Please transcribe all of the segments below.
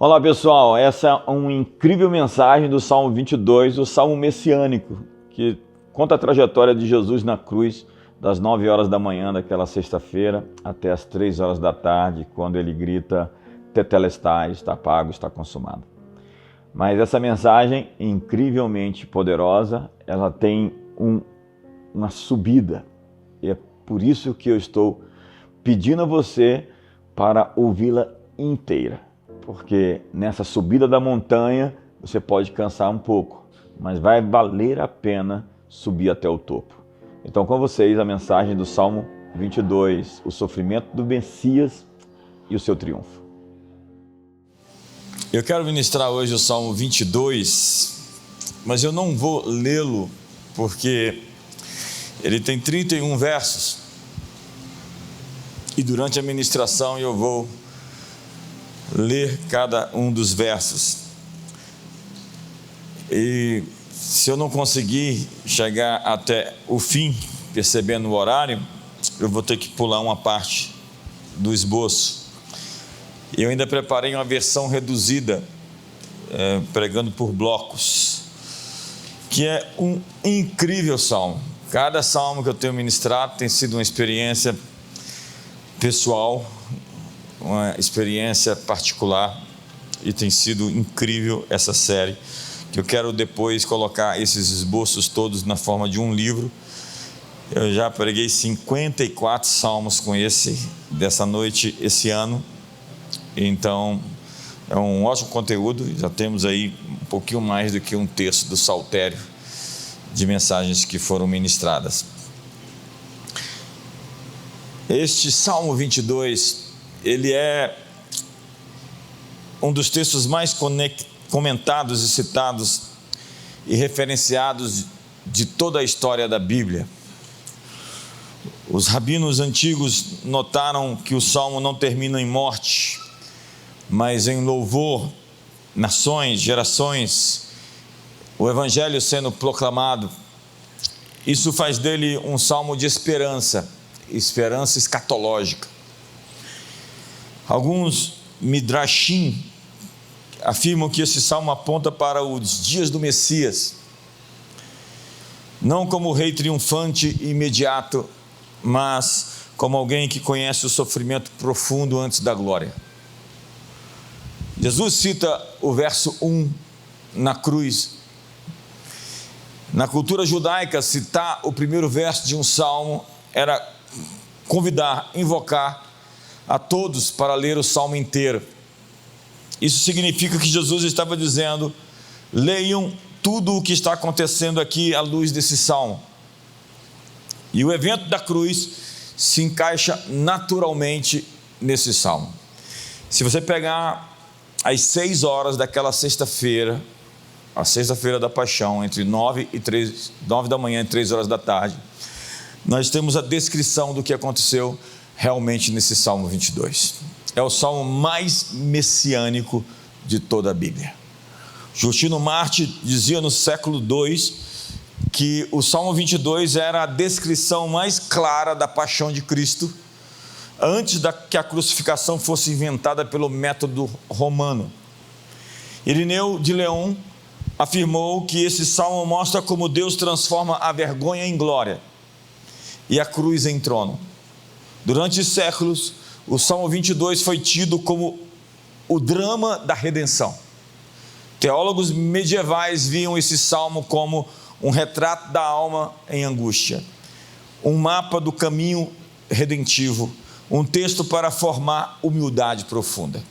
Olá pessoal, essa é uma incrível mensagem do Salmo 22, o Salmo messiânico, que conta a trajetória de Jesus na cruz, das 9 horas da manhã daquela sexta-feira até as 3 horas da tarde, quando ele grita, Tetelestai, está pago, está consumado. Mas essa mensagem, incrivelmente poderosa, ela tem uma subida, e é por isso que eu estou pedindo a você para ouvi-la inteira. Porque nessa subida da montanha você pode cansar um pouco, mas vai valer a pena subir até o topo. Então com vocês a mensagem do Salmo 22, o sofrimento do Messias e o seu triunfo. Eu quero ministrar hoje o Salmo 22, mas eu não vou lê-lo porque ele tem 31 versos e durante a ministração eu vou ler cada um dos versos. E se eu não conseguir chegar até o fim, percebendo o horário, eu vou ter que pular uma parte do esboço. Eu ainda preparei uma versão reduzida, pregando por blocos, que é um incrível salmo. Cada salmo que eu tenho ministrado tem sido uma experiência pessoal, uma experiência particular, e tem sido incrível essa série, que eu quero depois colocar esses esboços todos na forma de um livro. Eu já preguei 54 salmos com dessa noite, esse ano, então é um ótimo conteúdo. Já temos aí um pouquinho mais do que um terço do saltério de mensagens que foram ministradas. Este Salmo 22, ele é um dos textos mais comentados e citados e referenciados de toda a história da Bíblia. Os rabinos antigos notaram que o Salmo não termina em morte, mas em louvor, nações, gerações, o Evangelho sendo proclamado. Isso faz dele um salmo de esperança, esperança escatológica. Alguns midrashim afirmam que esse salmo aponta para os dias do Messias, não como o rei triunfante e imediato, mas como alguém que conhece o sofrimento profundo antes da glória. Jesus cita o verso 1 na cruz. Na cultura judaica, citar o primeiro verso de um salmo era convidar, invocar a todos para ler o salmo inteiro. Isso significa que Jesus estava dizendo: leiam tudo o que está acontecendo aqui à luz desse salmo. E o evento da cruz se encaixa naturalmente nesse salmo. Se você pegar as 6 horas daquela sexta-feira, a sexta-feira da paixão, entre 9 da manhã e 3 horas da tarde, nós temos a descrição do que aconteceu realmente nesse Salmo 22. É o salmo mais messiânico de toda a Bíblia. Justino Marte dizia no século II que o Salmo 22 era a descrição mais clara da paixão de Cristo antes que a crucificação fosse inventada pelo método romano. Irineu de Leão afirmou que esse salmo mostra como Deus transforma a vergonha em glória e a cruz em trono. Durante séculos, o Salmo 22 foi tido como o drama da redenção. Teólogos medievais viam esse salmo como um retrato da alma em angústia, um mapa do caminho redentivo, um texto para formar humildade profunda.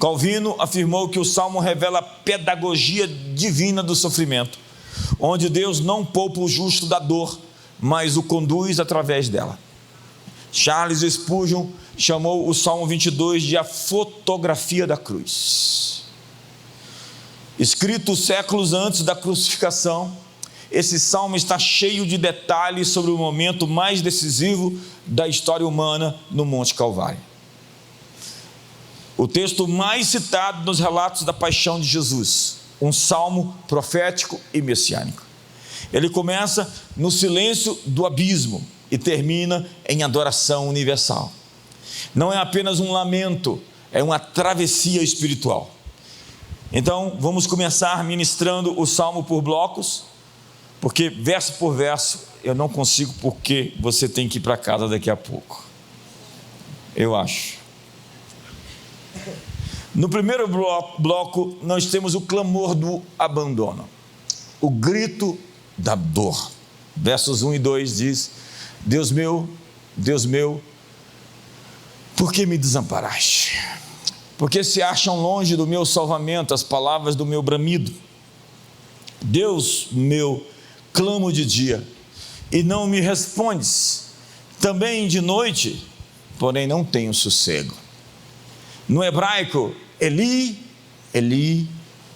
Calvino afirmou que o salmo revela a pedagogia divina do sofrimento, onde Deus não poupa o justo da dor, mas o conduz através dela. Charles Spurgeon chamou o Salmo 22 de a fotografia da cruz. Escrito séculos antes da crucificação, esse salmo está cheio de detalhes sobre o momento mais decisivo da história humana no Monte Calvário. O texto mais citado nos relatos da paixão de Jesus, um salmo profético e messiânico. Ele começa no silêncio do abismo e termina em adoração universal. Não é apenas um lamento, é uma travessia espiritual. Então, vamos começar ministrando o salmo por blocos, porque verso por verso eu não consigo, porque você tem que ir para casa daqui a pouco, eu acho. No primeiro bloco, nós temos o clamor do abandono, o grito da dor. Versos 1 e 2 diz: Deus meu, por que me desamparaste? Porque se acham longe do meu salvamento as palavras do meu bramido. Deus meu, clamo de dia, e não me respondes, também de noite, porém não tenho sossego. No hebraico, Eli, Eli,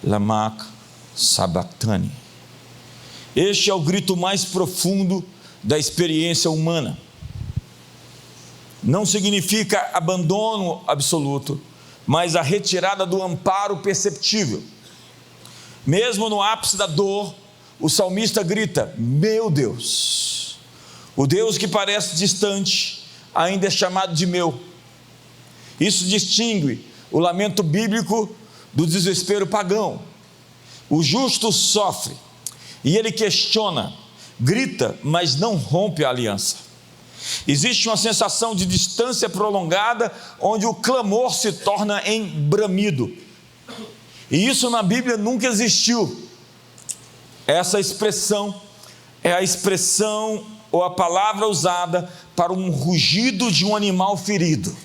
lama sabachthani. Este é o grito mais profundo da experiência humana. Não significa abandono absoluto, mas a retirada do amparo perceptível. Mesmo no ápice da dor, o salmista grita: meu Deus. O Deus que parece distante ainda é chamado de meu. Isso distingue o lamento bíblico do desespero pagão. O justo sofre e ele questiona, grita, mas não rompe a aliança. Existe uma sensação de distância prolongada, onde o clamor se torna em bramido. E isso na Bíblia nunca existiu. Essa expressão é a expressão ou a palavra usada para um rugido de um animal ferido.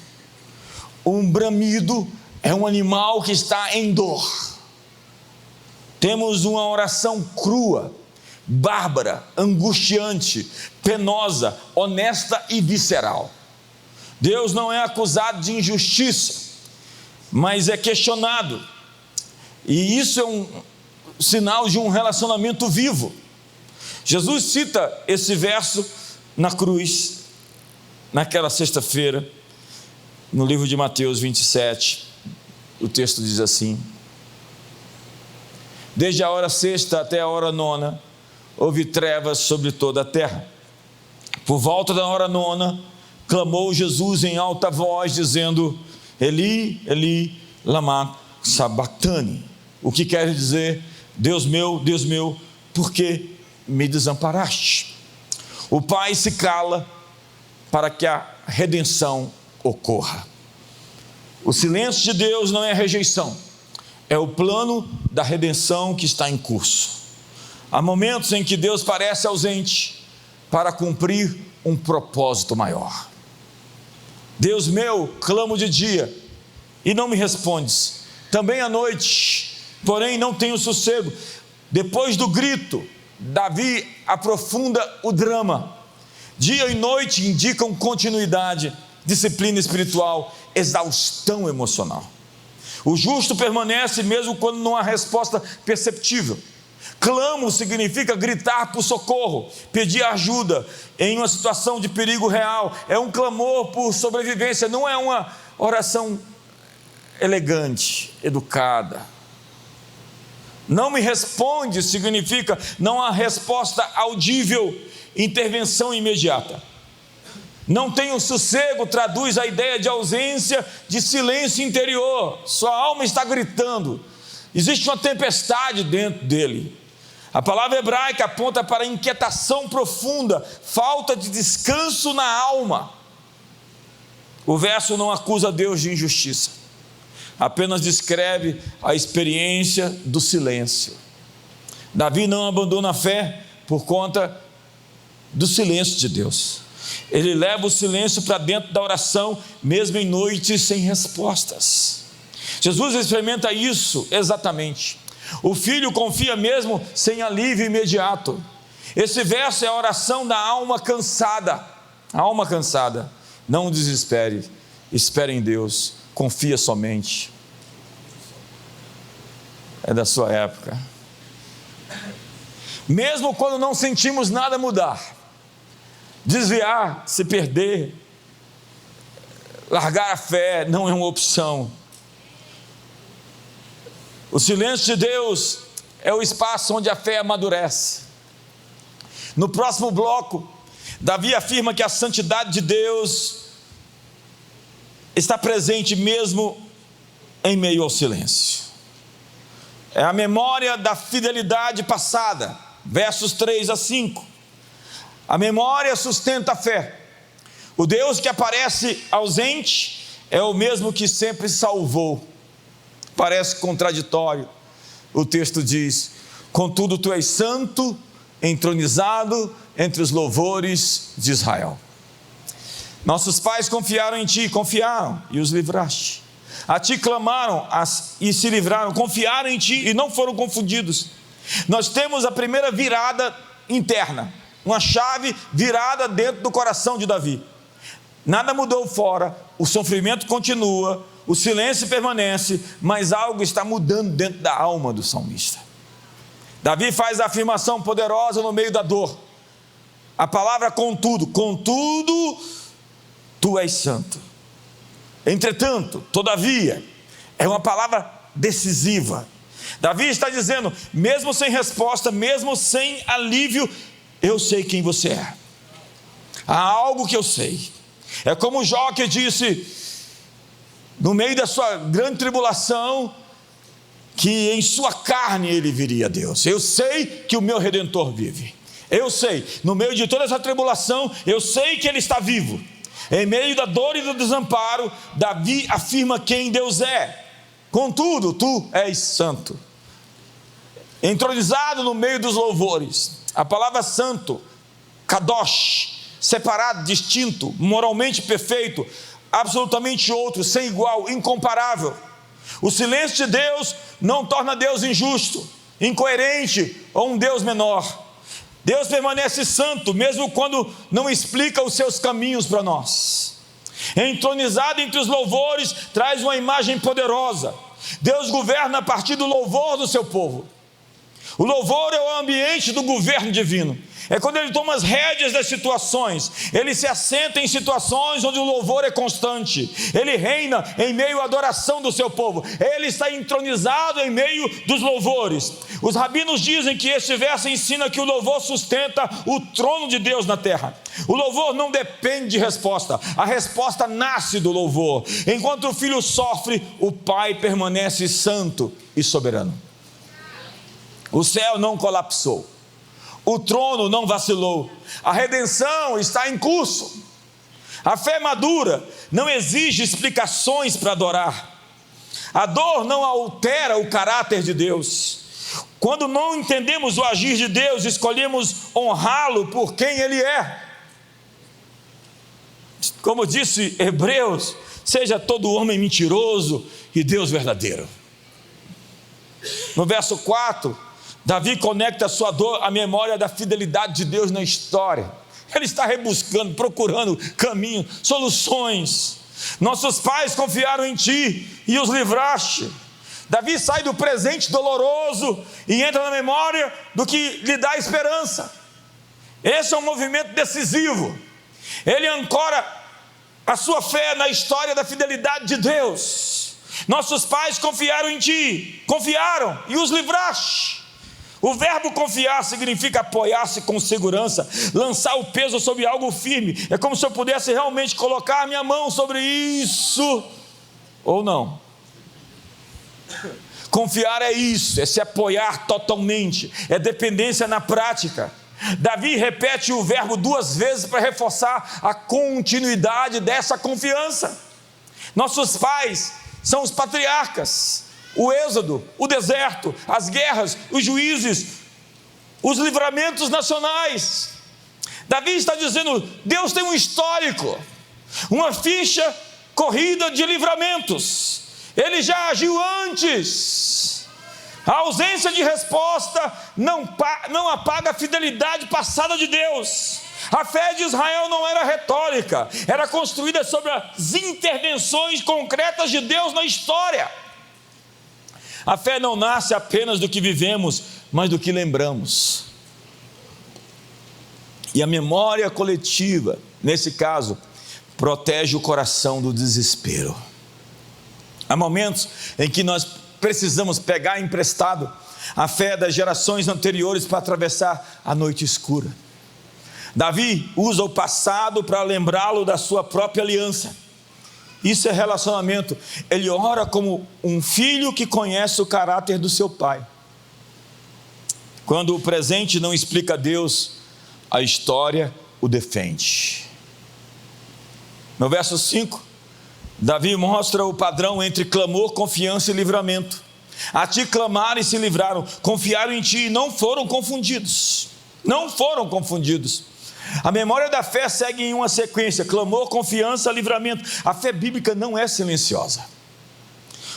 Um bramido é um animal que está em dor. Temos uma oração crua, bárbara, angustiante, penosa, honesta e visceral. Deus não é acusado de injustiça, mas é questionado. E isso é um sinal de um relacionamento vivo. Jesus cita esse verso na cruz, naquela sexta-feira, no livro de Mateus 27, o texto diz assim: desde a hora sexta até a hora nona, houve trevas sobre toda a terra. Por volta da hora nona, clamou Jesus em alta voz, dizendo: Eli, Eli, lama sabachthani. O que quer dizer: Deus meu, por que me desamparaste? O Pai se cala para que a redenção ocorra. O silêncio de Deus não é rejeição, é o plano da redenção que está em curso. Há momentos em que Deus parece ausente para cumprir um propósito maior. Deus meu, clamo de dia e não me respondes, também à noite, porém não tenho sossego. Depois do grito, Davi aprofunda o drama. Dia e noite indicam continuidade, disciplina espiritual, exaustão emocional. O justo permanece mesmo quando não há resposta perceptível. Clamo significa gritar por socorro, pedir ajuda em uma situação de perigo real. É um clamor por sobrevivência, não é uma oração elegante, educada. Não me responde significa não há resposta audível, intervenção imediata. Não tenho sossego traduz a ideia de ausência, de silêncio interior. Sua alma está gritando, existe uma tempestade dentro dele. A palavra hebraica aponta para a inquietação profunda, falta de descanso na alma. O verso não acusa Deus de injustiça, apenas descreve a experiência do silêncio. Davi não abandona a fé por conta do silêncio de Deus. Ele leva o silêncio para dentro da oração, mesmo em noites sem respostas. Jesus experimenta isso exatamente. O filho confia mesmo sem alívio imediato. Esse verso é a oração da alma cansada. A alma cansada. Não desespere, espere em Deus, confia somente. É da sua época. Mesmo quando não sentimos nada mudar, desviar, se perder, largar a fé não é uma opção. O silêncio de Deus é o espaço onde a fé amadurece. No próximo bloco, Davi afirma que a santidade de Deus está presente mesmo em meio ao silêncio. É a memória da fidelidade passada, versos 3 a 5. A memória sustenta a fé. O Deus que aparece ausente é o mesmo que sempre salvou. Parece contraditório. O texto diz: contudo tu és santo, entronizado entre os louvores de Israel. Nossos pais confiaram em ti, confiaram e os livraste. A ti clamaram e se livraram, confiaram em ti e não foram confundidos. Nós temos a primeira virada interna, uma chave virada dentro do coração de Davi. Nada mudou fora, o sofrimento continua, o silêncio permanece, mas algo está mudando dentro da alma do salmista. Davi faz a afirmação poderosa no meio da dor. A palavra contudo, tu és santo. Entretanto, todavia, é uma palavra decisiva. Davi está dizendo, mesmo sem resposta, mesmo sem alívio, eu sei quem você é. Há algo que eu sei. É como Jó que disse, no meio da sua grande tribulação, que em sua carne ele viria a Deus. Eu sei que o meu Redentor vive. Eu sei, no meio de toda essa tribulação, eu sei que ele está vivo. Em meio da dor e do desamparo, Davi afirma quem Deus é. Contudo, tu és santo. Entronizado no meio dos louvores. A palavra santo, kadosh, separado, distinto, moralmente perfeito, absolutamente outro, sem igual, incomparável. O silêncio de Deus não torna Deus injusto, incoerente ou um Deus menor. Deus permanece santo, mesmo quando não explica os seus caminhos para nós. Entronizado entre os louvores, traz uma imagem poderosa. Deus governa a partir do louvor do seu povo. O louvor é o ambiente do governo divino. É quando ele toma as rédeas das situações. Ele se assenta em situações onde o louvor é constante. Ele reina em meio à adoração do seu povo. Ele está entronizado em meio dos louvores. Os rabinos dizem que este verso ensina que o louvor sustenta o trono de Deus na terra. O louvor não depende de resposta. A resposta nasce do louvor. Enquanto o filho sofre, o pai permanece santo e soberano. O céu não colapsou. O trono não vacilou. A redenção está em curso. A fé madura não exige explicações para adorar. A dor não altera o caráter de Deus. Quando não entendemos o agir de Deus, escolhemos honrá-lo por quem Ele é. Como disse Hebreus, seja todo homem mentiroso e Deus verdadeiro. No verso 4, Davi conecta a sua dor à memória da fidelidade de Deus na história. Ele está rebuscando, procurando caminhos, soluções. Nossos pais confiaram em ti e os livraste. Davi sai do presente doloroso e entra na memória do que lhe dá esperança. Esse é um movimento decisivo. Ele ancora a sua fé na história da fidelidade de Deus. Nossos pais confiaram em ti, confiaram e os livraste. O verbo confiar significa apoiar-se com segurança, lançar o peso sobre algo firme. É como se eu pudesse realmente colocar a minha mão sobre isso, ou não. Confiar é isso, é se apoiar totalmente, é dependência na prática. Davi repete o verbo 2 vezes para reforçar a continuidade dessa confiança. Nossos pais são os patriarcas. O êxodo, o deserto, as guerras, os juízes, os livramentos nacionais. Davi está dizendo, Deus tem um histórico, uma ficha corrida de livramentos. Ele já agiu antes. A ausência de resposta não apaga a fidelidade passada de Deus. A fé de Israel não era retórica, era construída sobre as intervenções concretas de Deus na história. A fé não nasce apenas do que vivemos, mas do que lembramos. E a memória coletiva, nesse caso, protege o coração do desespero. Há momentos em que nós precisamos pegar emprestado a fé das gerações anteriores para atravessar a noite escura. Davi usa o passado para lembrá-lo da sua própria aliança. Isso é relacionamento. Ele ora como um filho que conhece o caráter do seu pai. Quando o presente não explica a Deus, a história o defende. No verso 5, Davi mostra o padrão entre clamor, confiança e livramento. A ti clamaram e se livraram, confiaram em ti e não foram confundidos. Não foram confundidos. A memória da fé segue em uma sequência: clamor, confiança, livramento. A fé bíblica não é silenciosa.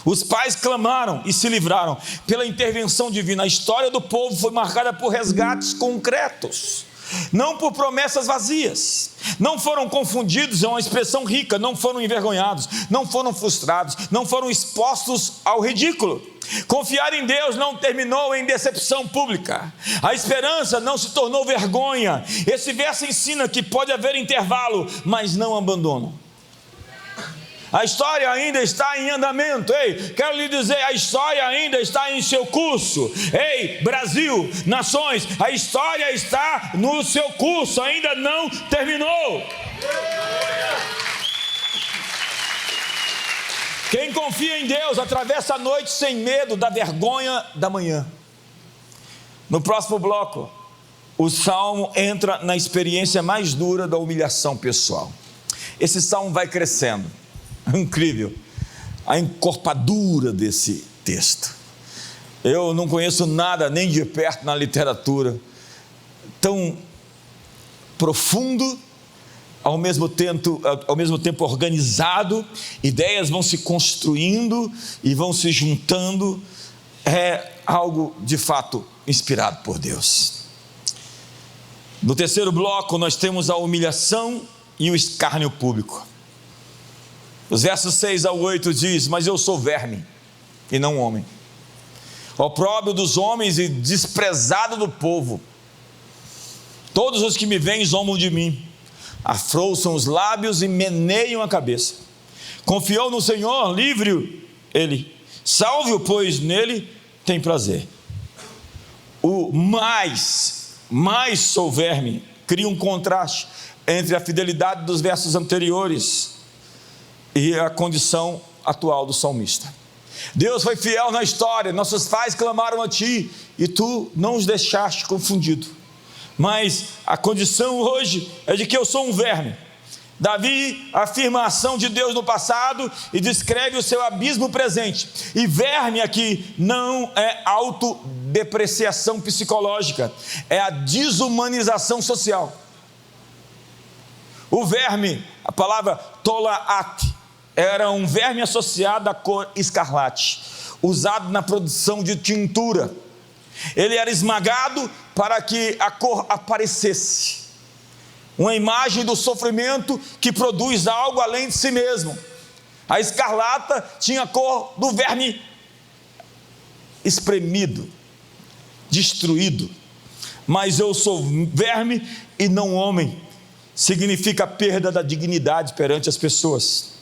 Os pais clamaram e se livraram pela intervenção divina. A história do povo foi marcada por resgates concretos, não por promessas vazias. Não foram confundidos, é uma expressão rica. Não foram envergonhados, não foram frustrados, não foram expostos ao ridículo. Confiar em Deus não terminou em decepção pública. A esperança não se tornou vergonha. Esse verso ensina que pode haver intervalo, mas não abandono. A história ainda está em andamento. Ei, quero lhe dizer, a história ainda está em seu curso. Ei, Brasil, nações, a história está no seu curso, ainda não terminou. Quem confia em Deus atravessa a noite sem medo da vergonha da manhã. No próximo bloco, o salmo entra na experiência mais dura da humilhação pessoal. Esse salmo vai crescendo. Incrível a encorpadura desse texto. Eu não conheço nada nem de perto na literatura tão profundo, ao mesmo tempo organizado. Ideias vão se construindo e vão se juntando. É algo de fato inspirado por Deus. No terceiro bloco nós temos a humilhação e o escárnio público. Os versos 6 ao 8 diz: mas eu sou verme e não homem, opróbrio dos homens e desprezado do povo. Todos os que me veem zombam de mim, afrouxam os lábios e meneiam a cabeça. Confiou no Senhor, livre-o ele, salve-o, pois nele tem prazer. O mais sou verme cria um contraste entre a fidelidade dos versos anteriores e a condição atual do salmista. Deus foi fiel na história. Nossos pais clamaram a ti e tu não os deixaste confundido. Mas a condição hoje é de que eu sou um verme. Davi afirma a ação de Deus no passado e descreve o seu abismo presente. E verme aqui não é autodepreciação psicológica, é a desumanização social. O verme, a palavra tolaat, era um verme associado à cor escarlate, usado na produção de tintura. Ele era esmagado para que a cor aparecesse. Uma imagem do sofrimento que produz algo além de si mesmo. A escarlata tinha a cor do verme espremido, destruído. Mas eu sou verme e não homem. Significa a perda da dignidade perante as pessoas.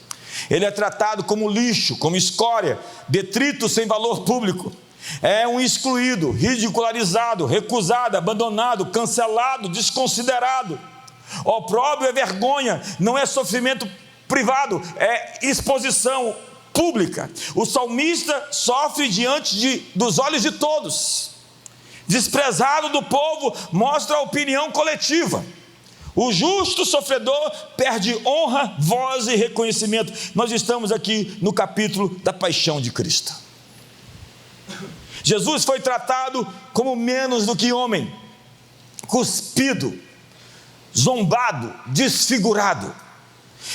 Ele é tratado como lixo, como escória, detrito sem valor público. É um excluído, ridicularizado, recusado, abandonado, cancelado, desconsiderado. Opróbrio é vergonha, não é sofrimento privado, é exposição pública. O salmista sofre diante dos olhos de todos. Desprezado do povo, mostra a opinião coletiva. O justo sofredor perde honra, voz e reconhecimento. Nós estamos aqui no capítulo da paixão de Cristo. Jesus foi tratado como menos do que homem, cuspido, zombado, desfigurado.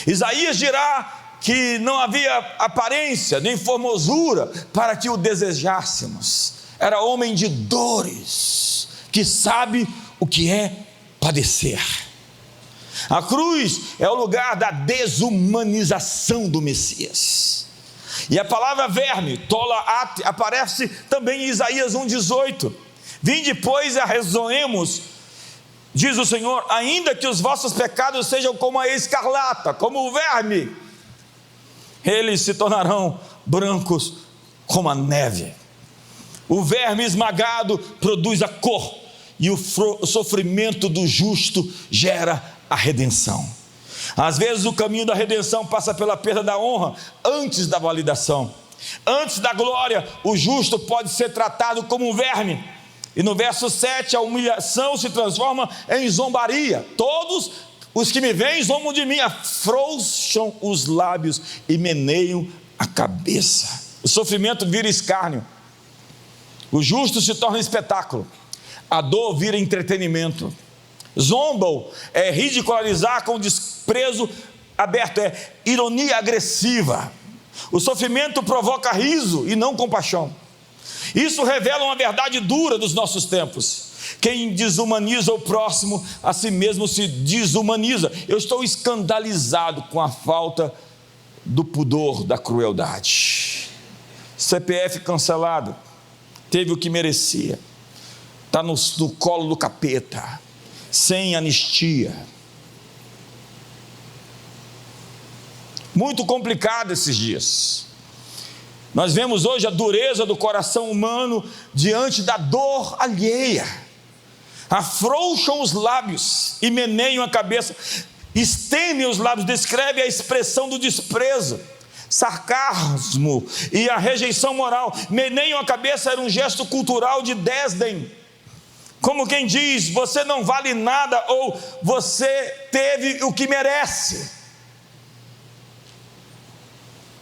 Isaías dirá que não havia aparência nem formosura para que o desejássemos. Era homem de dores, que sabe o que é padecer. A cruz é o lugar da desumanização do Messias. E a palavra verme, tolaat, aparece também em Isaías 1,18. Vinde, pois, e arrezoemos, diz o Senhor, ainda que os vossos pecados sejam como a escarlata, como o verme, eles se tornarão brancos como a neve. O verme esmagado produz a cor, e o sofrimento do justo gera a redenção. Às vezes o caminho da redenção passa pela perda da honra antes da validação. Antes da glória, o justo pode ser tratado como um verme. E no verso 7, a humilhação se transforma em zombaria. Todos os que me veem zombam de mim, afrouxam os lábios e meneiam a cabeça. O sofrimento vira escárnio. O justo se torna espetáculo. A dor vira entretenimento. Zombam é ridicularizar com desprezo aberto, é ironia agressiva. O sofrimento provoca riso e não compaixão. Isso revela uma verdade dura dos nossos tempos. Quem desumaniza o próximo, a si mesmo se desumaniza. Eu estou escandalizado com a falta do pudor da crueldade. CPF cancelado, teve o que merecia, está no colo do capeta, sem anistia. Muito complicado esses dias. Nós vemos hoje a dureza do coração humano diante da dor alheia. Afrouxam os lábios e meneiam a cabeça, estendem os lábios, descreve a expressão do desprezo, sarcasmo e a rejeição moral. Meneiam a cabeça era um gesto cultural de desdém, como quem diz: você não vale nada, ou você teve o que merece.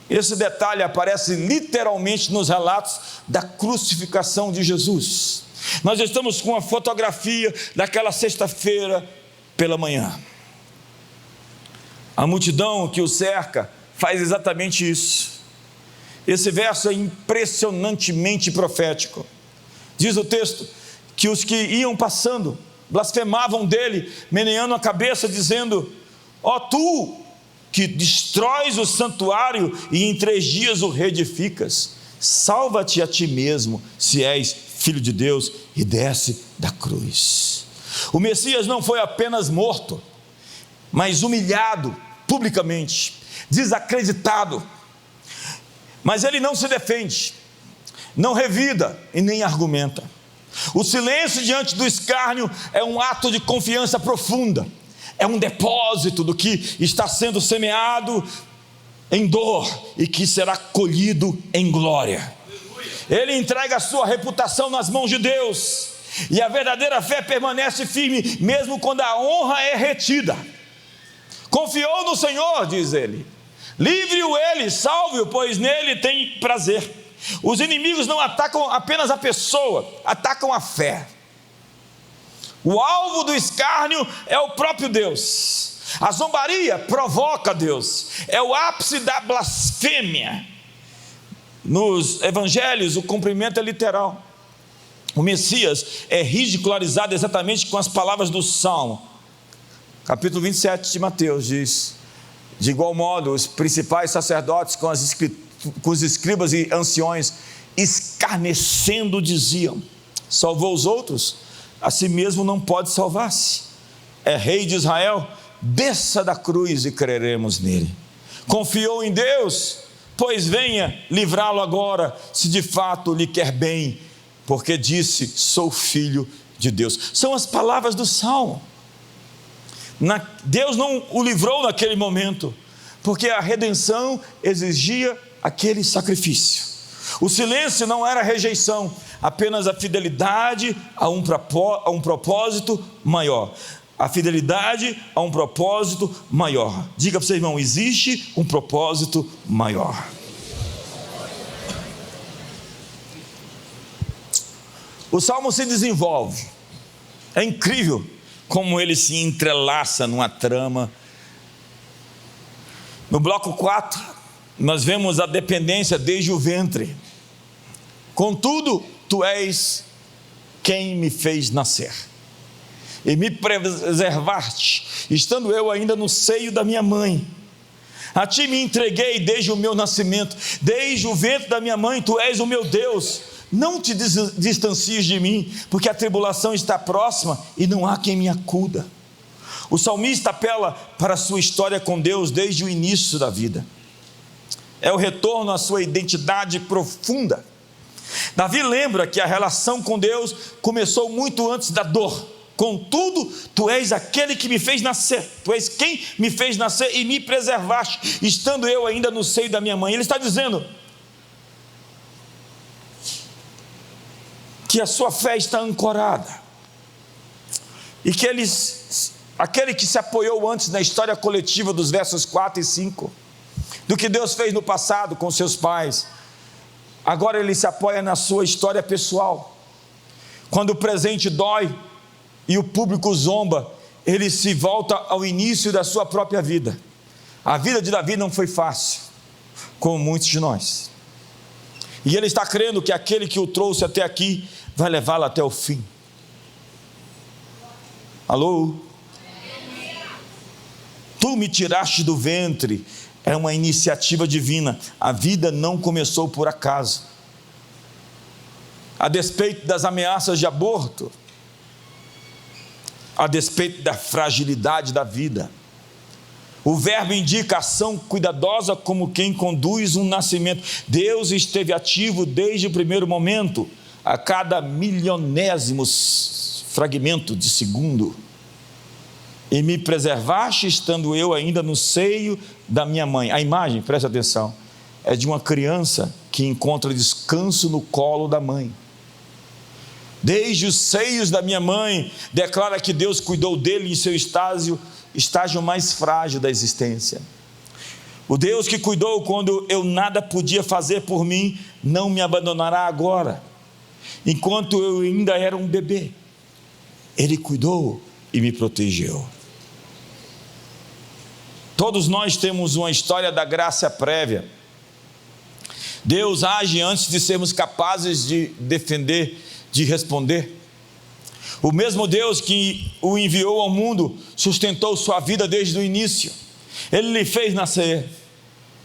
Esse detalhe aparece literalmente nos relatos da crucificação de Jesus. Nós estamos com uma fotografia daquela sexta-feira pela manhã. A multidão que o cerca faz exatamente isso. Esse verso é impressionantemente profético. Diz o texto que os que iam passando blasfemavam dele, meneando a cabeça, dizendo: ó tu que destróis o santuário e em 3 dias o reedificas, salva-te a ti mesmo, se és filho de Deus, e desce da cruz. O Messias não foi apenas morto, mas humilhado publicamente, desacreditado. Mas ele não se defende, não revida e nem argumenta. O silêncio diante do escárnio é um ato de confiança profunda. É um depósito do que está sendo semeado em dor e que será colhido em glória. Ele entrega a sua reputação nas mãos de Deus, e a verdadeira fé permanece firme mesmo quando a honra é retida. Confiou no Senhor, diz ele, livre-o ele, salve-o, pois nele tem prazer. Os inimigos não atacam apenas a pessoa, atacam a fé. O alvo do escárnio é o próprio Deus. A zombaria provoca Deus, é o ápice da blasfêmia. Nos evangelhos o cumprimento é literal. O Messias é ridicularizado exatamente com as palavras do Salmo. Capítulo 27 de Mateus diz: de igual modo os principais sacerdotes com os escribas e anciões, escarnecendo, diziam: salvou os outros, a si mesmo não pode salvar-se. É rei de Israel, desça da cruz e creremos nele. Confiou em Deus, pois venha livrá-lo agora, se de fato lhe quer bem, porque disse: sou filho de Deus. São as palavras do Salmo. Deus não o livrou naquele momento, porque a redenção exigia aquele sacrifício. O silêncio não era rejeição, apenas a fidelidade a um propósito maior. A fidelidade a um propósito maior. Diga para o seu irmão: existe um propósito maior. O Salmo se desenvolve. É incrível como ele se entrelaça numa trama. No bloco 4, nós vemos a dependência desde o ventre. Contudo, tu és quem me fez nascer e me preservaste, estando eu ainda no seio da minha mãe. A ti me entreguei desde o meu nascimento, desde o ventre da minha mãe, tu és o meu Deus. Não te distancies de mim, porque a tribulação está próxima e não há quem me acuda. O salmista apela para a sua história com Deus desde o início da vida. É o retorno à sua identidade profunda. Davi lembra que a relação com Deus começou muito antes da dor, Contudo, tu és aquele que me fez nascer, tu és quem me fez nascer e me preservaste, estando eu ainda no seio da minha mãe. Ele está dizendo que a sua fé está ancorada, e que aquele que se apoiou antes na história coletiva dos versos 4 e 5, do que Deus fez no passado com seus pais, agora ele se apoia na sua história pessoal. Quando o presente dói e o público zomba, ele se volta ao início da sua própria vida. A vida de Davi não foi fácil, como muitos de nós, e ele está crendo que aquele que o trouxe até aqui vai levá-lo até o fim. Alô? Tu me tiraste do ventre, é uma iniciativa divina. A vida não começou por acaso. A despeito das ameaças de aborto, a despeito da fragilidade da vida, o verbo indica ação cuidadosa, como quem conduz um nascimento. Deus esteve ativo desde o primeiro momento, a cada milionésimo fragmento de segundo. E me preservaste, estando eu ainda no seio da minha mãe. A imagem, presta atenção, é de uma criança que encontra descanso no colo da mãe. Desde os seios da minha mãe, declara que Deus cuidou dele em seu estágio mais frágil da existência. O Deus que cuidou quando eu nada podia fazer por mim, não me abandonará agora, enquanto eu ainda era um bebê. Ele cuidou e me protegeu. Todos nós temos uma história da graça prévia. Deus age antes de sermos capazes de defender, de responder. O mesmo Deus que o enviou ao mundo sustentou sua vida desde o início. Ele lhe fez nascer.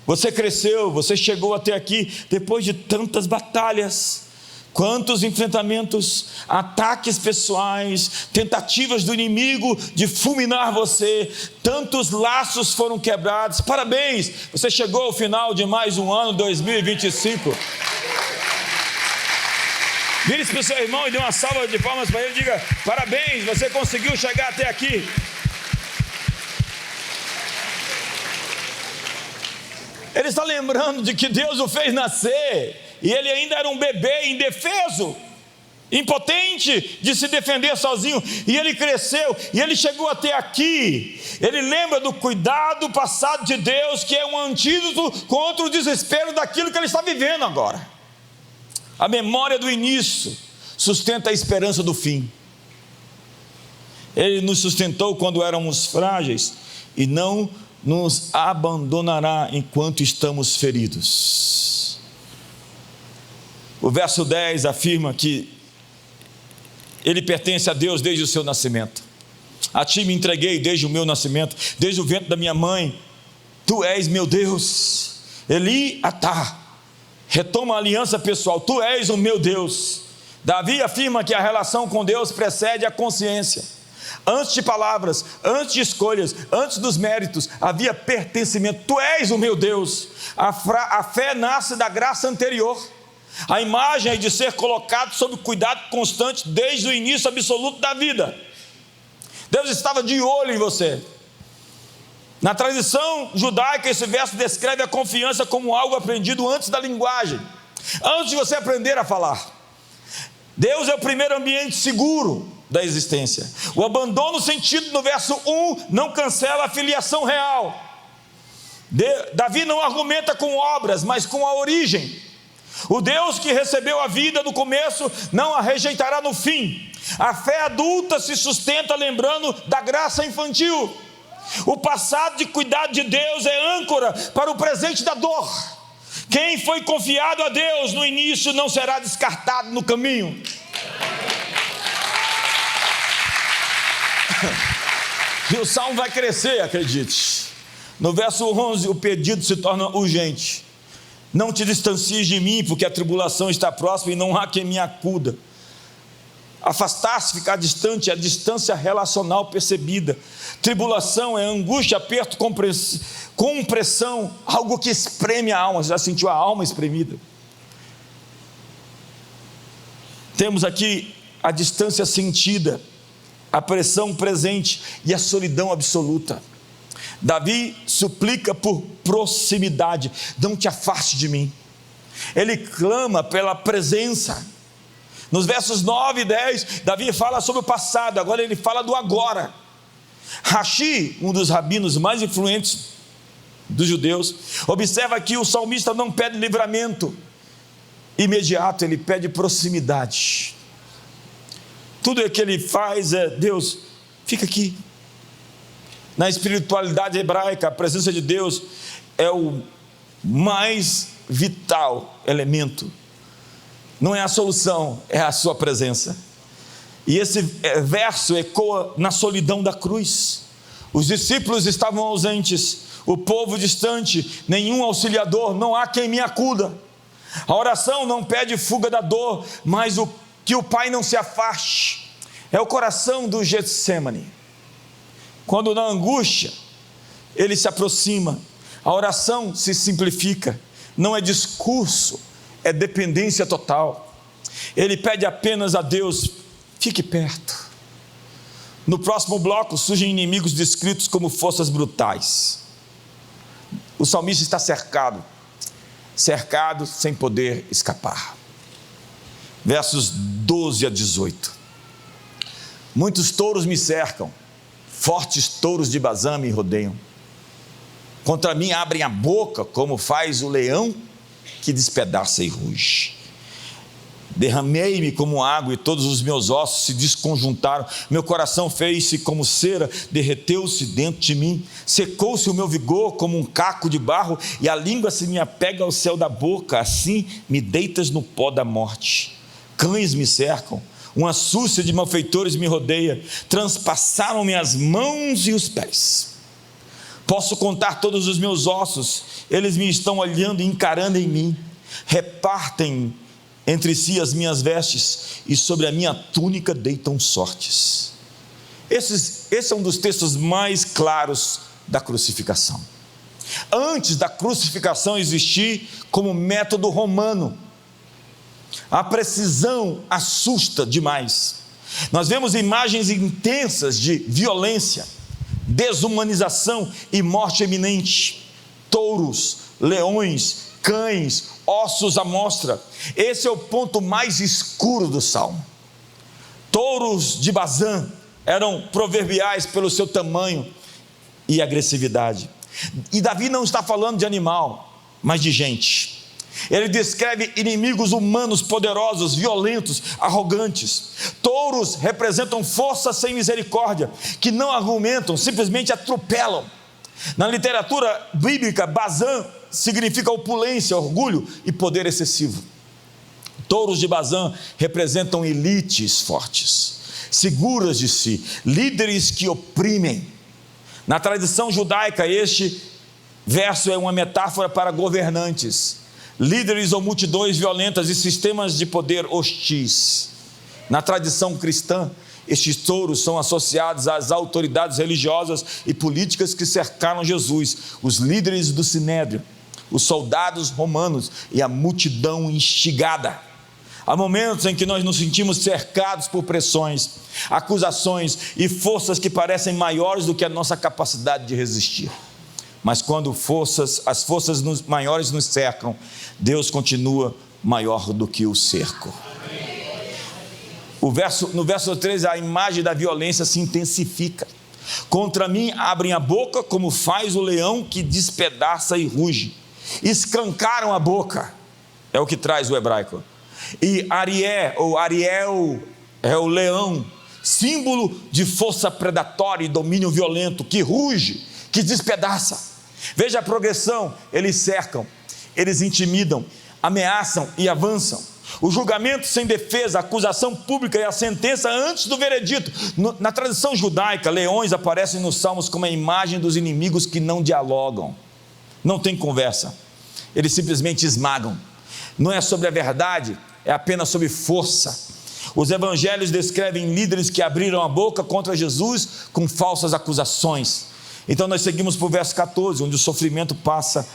Você cresceu, você chegou até aqui depois de tantas batalhas, quantos enfrentamentos, ataques pessoais, tentativas do inimigo de fulminar você, tantos laços foram quebrados. Parabéns, você chegou ao final de mais um ano, 2025. Vire-se para o seu irmão e dê uma salva de palmas para ele e diga: parabéns, você conseguiu chegar até aqui. Ele está lembrando de que Deus o fez nascer, e ele ainda era um bebê indefeso, impotente de se defender sozinho, e ele cresceu, e ele chegou até aqui. Ele lembra do cuidado passado de Deus, que é um antídoto contra o desespero daquilo que ele está vivendo agora. A memória do início sustenta a esperança do fim. Ele nos sustentou quando éramos frágeis, e não nos abandonará enquanto estamos feridos. O verso 10 afirma que ele pertence a Deus desde o seu nascimento. A ti me entreguei desde o meu nascimento, desde o ventre da minha mãe. Tu és meu Deus. Eli Atá. Retoma a aliança pessoal. Tu és o meu Deus. Davi afirma que a relação com Deus precede a consciência. Antes de palavras, antes de escolhas, antes dos méritos, havia pertencimento. Tu és o meu Deus. A fé nasce da graça anterior. A imagem é de ser colocado sob cuidado constante desde o início absoluto da vida. Deus estava de olho em você. Na tradição judaica, esse verso descreve a confiança como algo aprendido antes da linguagem, antes de você aprender a falar. Deus é o primeiro ambiente seguro da existência. O abandono sentido no verso 1 não cancela a filiação real. Davi não argumenta com obras, mas com a origem. O Deus que recebeu a vida no começo não a rejeitará no fim. A fé adulta se sustenta lembrando da graça infantil. O passado de cuidado de Deus é âncora para o presente da dor. Quem foi confiado a Deus no início não será descartado no caminho. E o salmo vai crescer, acredite. No verso 11, o pedido se torna urgente. Não te distancies de mim, porque a tribulação está próxima e não há quem me acuda. Afastar-se, ficar distante, é a distância relacional percebida. Tribulação é angústia, aperto, compressão, algo que espreme a alma. Você já sentiu a alma espremida? Temos aqui a distância sentida, a pressão presente e a solidão absoluta. Davi suplica por proximidade, não te afaste de mim. Ele clama pela presença. Nos versos 9 e 10, Davi fala sobre o passado, agora ele fala do agora. Rashi, um dos rabinos mais influentes dos judeus, observa que o salmista não pede livramento imediato, ele pede proximidade. Tudo o que ele faz é: Deus, fica aqui. Na espiritualidade hebraica, a presença de Deus é o mais vital elemento. Não é a solução, é a sua presença. E esse verso ecoa na solidão da cruz. Os discípulos estavam ausentes, o povo distante, nenhum auxiliador, não há quem me acuda. A oração não pede fuga da dor, mas que o Pai não se afaste. É o coração do Getsêmani. Quando na angústia ele se aproxima, a oração se simplifica, não é discurso, é dependência total. Ele pede apenas a Deus: fique perto. No próximo bloco surgem inimigos descritos como forças brutais. O salmista está cercado sem poder escapar. Versos 12 a 18. Muitos touros me cercam, fortes touros de Bazã me rodeiam. Contra mim abrem a boca, como faz o leão que despedaça e ruge. Derramei-me como água e todos os meus ossos se desconjuntaram. Meu coração fez-se como cera, derreteu-se dentro de mim. Secou-se o meu vigor como um caco de barro, e a língua se me apega ao céu da boca. Assim me deitas no pó da morte. Cães me cercam, uma súcia de malfeitores me rodeia. Transpassaram-me as mãos e os pés. Posso contar todos os meus ossos, eles me estão olhando e encarando em mim. Repartem entre si as minhas vestes, e sobre a minha túnica deitam sortes. Esse é um dos textos mais claros da crucificação. Antes da crucificação existir como método romano, a precisão assusta demais. Nós vemos imagens intensas de violência, desumanização e morte iminente. Touros, leões, cães, ossos à mostra. Esse é o ponto mais escuro do salmo. Touros de Bazã eram proverbiais pelo seu tamanho e agressividade. E Davi não está falando de animal, mas de gente. Ele descreve inimigos humanos poderosos, violentos, arrogantes. Touros representam força sem misericórdia, que não argumentam, simplesmente atropelam. Na literatura bíblica, Bazã significa opulência, orgulho e poder excessivo. Touros de Bazã representam elites fortes, seguras de si, líderes que oprimem. Na tradição judaica, este verso é uma metáfora para governantes, líderes ou multidões violentas e sistemas de poder hostis. Na tradição cristã, estes touros são associados às autoridades religiosas e políticas que cercaram Jesus, os líderes do Sinédrio, os soldados romanos e a multidão instigada. Há momentos em que nós nos sentimos cercados por pressões, acusações e forças que parecem maiores do que a nossa capacidade de resistir. Mas quando as forças maiores nos cercam, Deus continua maior do que o cerco. No verso 3, a imagem da violência se intensifica. Contra mim abrem a boca, como faz o leão que despedaça e ruge. Escancaram a boca, é o que traz o hebraico. E Ariel é o leão, símbolo de força predatória e domínio violento, que ruge, que despedaça. Veja a progressão: eles cercam, eles intimidam, ameaçam e avançam. O julgamento sem defesa, a acusação pública e a sentença antes do veredito. Na tradição judaica, leões aparecem nos salmos como a imagem dos inimigos que não dialogam, não tem conversa, eles simplesmente esmagam. Não é sobre a verdade, é apenas sobre força. Os evangelhos descrevem líderes que abriram a boca contra Jesus com falsas acusações. Então nós seguimos para o verso 14, onde o sofrimento passa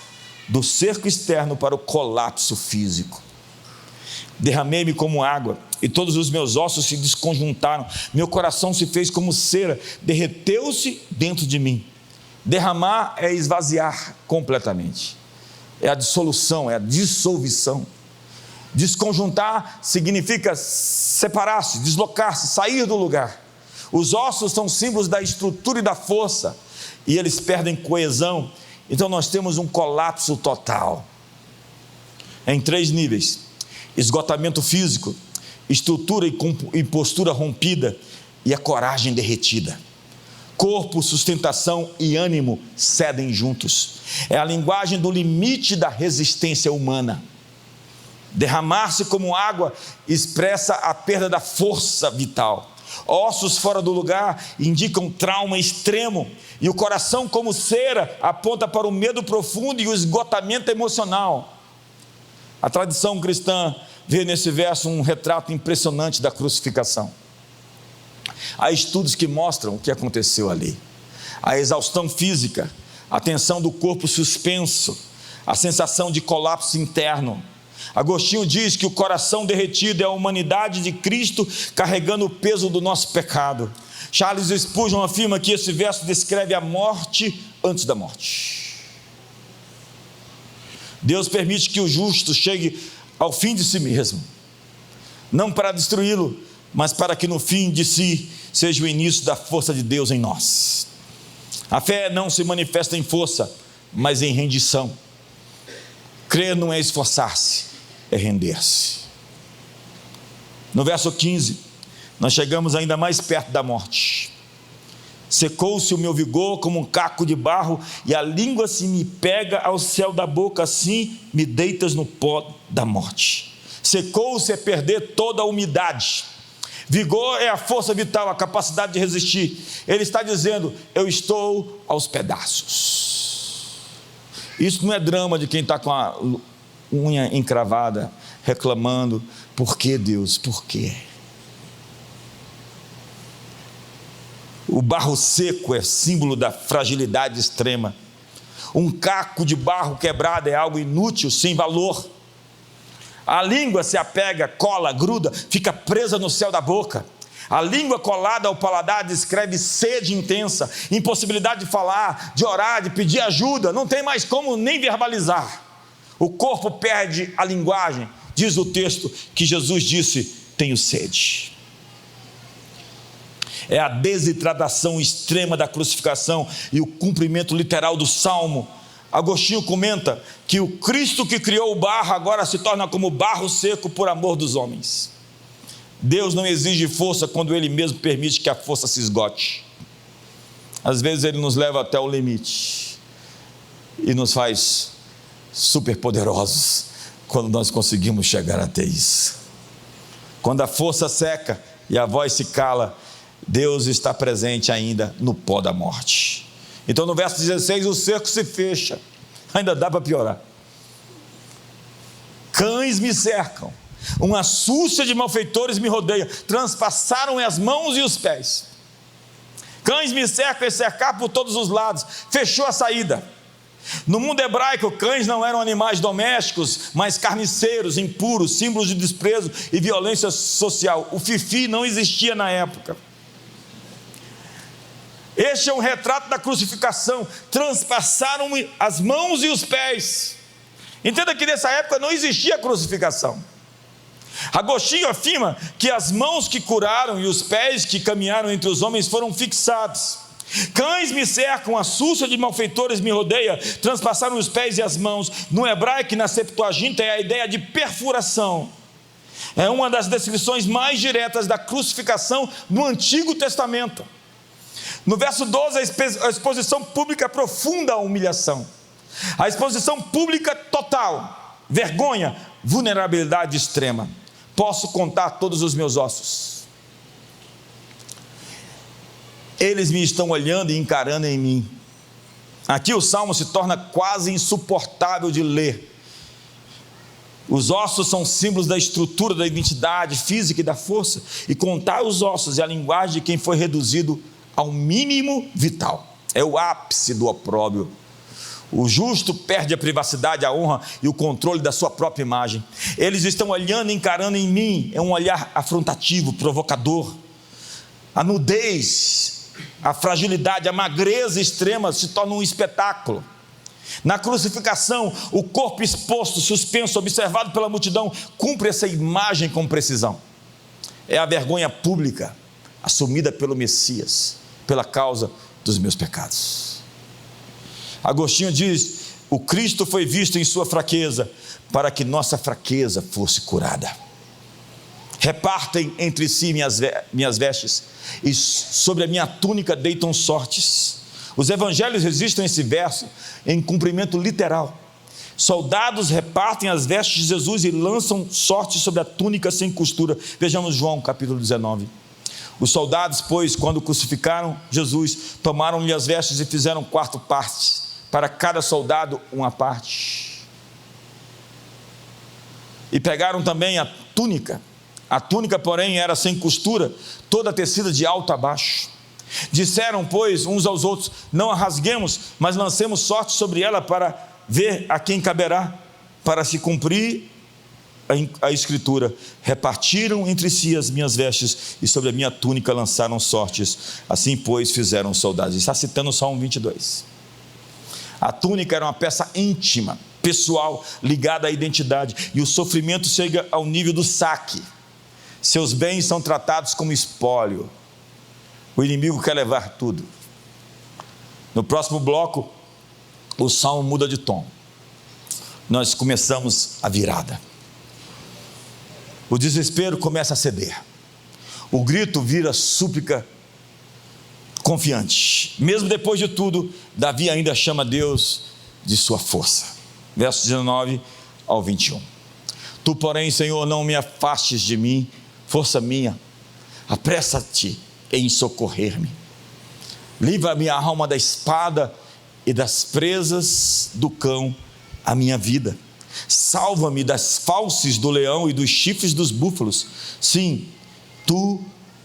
do cerco externo para o colapso físico. Derramei-me como água e todos os meus ossos se desconjuntaram, meu coração se fez como cera, derreteu-se dentro de mim. Derramar é esvaziar completamente, é a dissolução, é a dissolução. Desconjuntar significa separar-se, deslocar-se, sair do lugar. Os ossos são símbolos da estrutura e da força, e eles perdem coesão, então nós temos um colapso total, em 3 níveis: esgotamento físico, estrutura e postura rompida, e a coragem derretida. Corpo, sustentação e ânimo cedem juntos, é a linguagem do limite da resistência humana. Derramar-se como água expressa a perda da força vital. Ossos fora do lugar indicam trauma extremo, e o coração como cera aponta para o medo profundo e o esgotamento emocional. A tradição cristã vê nesse verso um retrato impressionante da crucificação. Há estudos que mostram o que aconteceu ali: a exaustão física, a tensão do corpo suspenso, a sensação de colapso interno. Agostinho diz que o coração derretido é a humanidade de Cristo carregando o peso do nosso pecado. Charles Spurgeon afirma que esse verso descreve a morte antes da morte. Deus permite que o justo chegue ao fim de si mesmo, não para destruí-lo, mas para que no fim de si seja o início da força de Deus em nós. A fé não se manifesta em força, mas em rendição. Crer não é esforçar-se, é render-se. No verso 15, nós chegamos ainda mais perto da morte. Secou-se o meu vigor como um caco de barro, e a língua se me pega ao céu da boca, assim me deitas no pó da morte. Secou-se é perder toda a umidade. Vigor é a força vital, a capacidade de resistir. Ele está dizendo: eu estou aos pedaços. Isso não é drama de quem está com a unha encravada, reclamando: por que, Deus, por quê? O barro seco é símbolo da fragilidade extrema. Um caco de barro quebrado é algo inútil, sem valor. A língua se apega, cola, gruda, fica presa no céu da boca. A língua colada ao paladar descreve sede intensa, impossibilidade de falar, de orar, de pedir ajuda, não tem mais como nem verbalizar. O corpo perde a linguagem. Diz o texto que Jesus disse: tenho sede. É a desidratação extrema da crucificação e o cumprimento literal do Salmo. Agostinho comenta que o Cristo que criou o barro agora se torna como barro seco por amor dos homens. Deus não exige força quando Ele mesmo permite que a força se esgote. Às vezes Ele nos leva até o limite e nos faz superpoderosos quando nós conseguimos chegar até isso. Quando a força seca e a voz se cala, Deus está presente ainda no pó da morte. Então no verso 16, o cerco se fecha. Ainda dá para piorar. Cães me cercam, uma súcia de malfeitores me rodeia, transpassaram as mãos e os pés. Cães me cercam e cercar por todos os lados, fechou a saída. No mundo hebraico, cães não eram animais domésticos, mas carniceiros, impuros, símbolos de desprezo e violência social. O fifi não existia na época. Este é um retrato da crucificação. Transpassaram as mãos e os pés. Entenda que nessa época não existia crucificação. Agostinho afirma que as mãos que curaram e os pés que caminharam entre os homens foram fixados. Cães me cercam, a súcia de malfeitores me rodeia, transpassaram os pés e as mãos. No hebraico e na Septuaginta é a ideia de perfuração. É uma das descrições mais diretas da crucificação no Antigo Testamento. No verso 12, a exposição pública profunda a humilhação. A exposição pública total, vergonha, vulnerabilidade extrema. Posso contar todos os meus ossos. Eles me estão olhando e encarando em mim. Aqui o salmo se torna quase insuportável de ler. Os ossos são símbolos da estrutura, da identidade física e da força. E contar os ossos é a linguagem de quem foi reduzido ao mínimo vital. É o ápice do opróbrio. O justo perde a privacidade, a honra e o controle da sua própria imagem. Eles estão olhando e encarando em mim, é um olhar afrontativo, provocador. A nudez, a fragilidade, a magreza extrema se torna um espetáculo. Na crucificação, o corpo exposto, suspenso, observado pela multidão, cumpre essa imagem com precisão. É a vergonha pública, assumida pelo Messias, pela causa dos meus pecados. Agostinho diz: o Cristo foi visto em sua fraqueza, para que nossa fraqueza fosse curada. Repartem entre si minhas vestes, e sobre a minha túnica deitam sortes. Os evangelhos registram esse verso em cumprimento literal. Soldados repartem as vestes de Jesus e lançam sortes sobre a túnica sem costura. Vejamos João capítulo 19. Os soldados, pois, quando crucificaram Jesus, tomaram-lhe as vestes e fizeram 4 partes, para cada soldado uma parte. E pegaram também a túnica. A túnica, porém, era sem costura, toda tecida de alto a baixo. Disseram, pois, uns aos outros: não a rasguemos, mas lancemos sorte sobre ela para ver a quem caberá, para se cumprir a escritura: repartiram entre si as minhas vestes, e sobre a minha túnica lançaram sortes. Assim, pois, fizeram os soldados. Está citando o Salmo 22. A túnica era uma peça íntima, pessoal, ligada à identidade, e o sofrimento chega ao nível do saque. Seus bens são tratados como espólio. O inimigo quer levar tudo. No próximo bloco, o salmo muda de tom. Nós começamos a virada. O desespero começa a ceder. O grito vira súplica confiante. Mesmo depois de tudo, Davi ainda chama Deus de sua força. Versos 19 ao 21. Tu, porém, Senhor, não me afastes de mim, força minha, apressa-te em socorrer-me. Livra a minha alma da espada e das presas do cão, a minha vida. Salva-me das fauces do leão e dos chifres dos búfalos. Sim, tu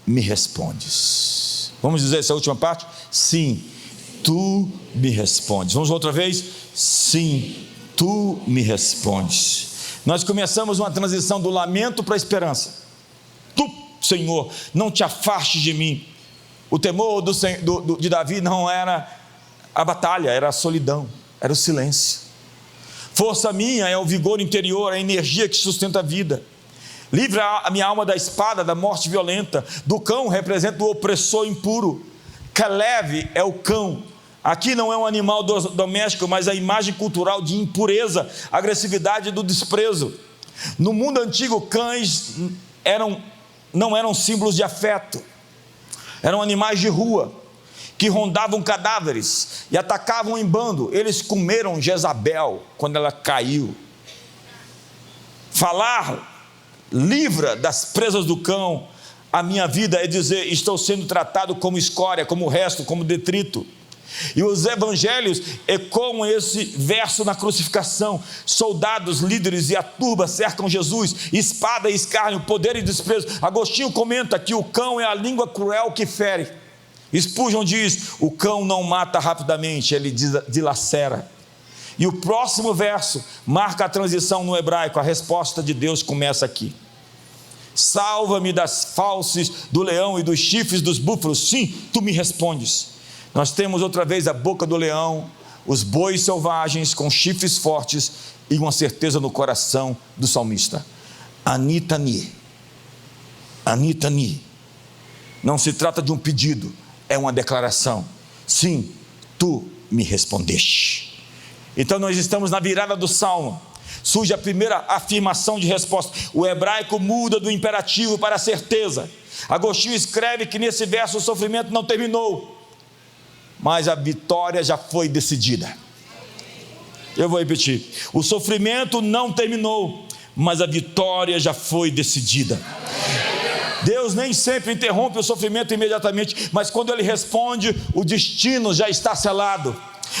me respondes. Vamos dizer essa última parte? Sim, tu me respondes. Vamos outra vez? Sim, tu me respondes. Nós começamos uma transição do lamento para a esperança. Tu, Senhor, não te afastes de mim. O temor de Davi não era a batalha, era a solidão, era o silêncio. Força minha é o vigor interior, a energia que sustenta a vida. Livra a minha alma da espada, da morte violenta. Do cão representa o opressor impuro. Caleb é o cão. Aqui não é um animal doméstico, mas a imagem cultural de impureza, agressividade e do desprezo. No mundo antigo, cães não eram símbolos de afeto. Eram animais de rua, que rondavam cadáveres e atacavam em bando. Eles comeram Jezabel quando ela caiu. Falar livra das presas do cão a minha vida é dizer: estou sendo tratado como escória, como resto, como detrito. E os evangelhos ecoam esse verso na crucificação. Soldados, líderes e a turba cercam Jesus, espada e escárnio, poder e desprezo. Agostinho comenta que o cão é a língua cruel que fere. Spurgeon diz: o cão não mata rapidamente, ele dilacera. E o próximo verso marca a transição no hebraico. A resposta de Deus começa aqui: salva-me das fauces do leão e dos chifres dos búfalos. Sim, tu me respondes. Nós temos outra vez a boca do leão, os bois selvagens com chifres fortes e uma certeza no coração do salmista: Anitani, Anitani. Não se trata de um pedido, é uma declaração. Sim, tu me respondeste. Então nós estamos na virada do salmo. Surge a primeira afirmação de resposta. O hebraico muda do imperativo para a certeza. Agostinho escreve que nesse verso o sofrimento não terminou, mas a vitória já foi decidida. Eu vou repetir: o sofrimento não terminou, mas a vitória já foi decidida. Deus nem sempre interrompe o sofrimento imediatamente, mas quando Ele responde, o destino já está selado.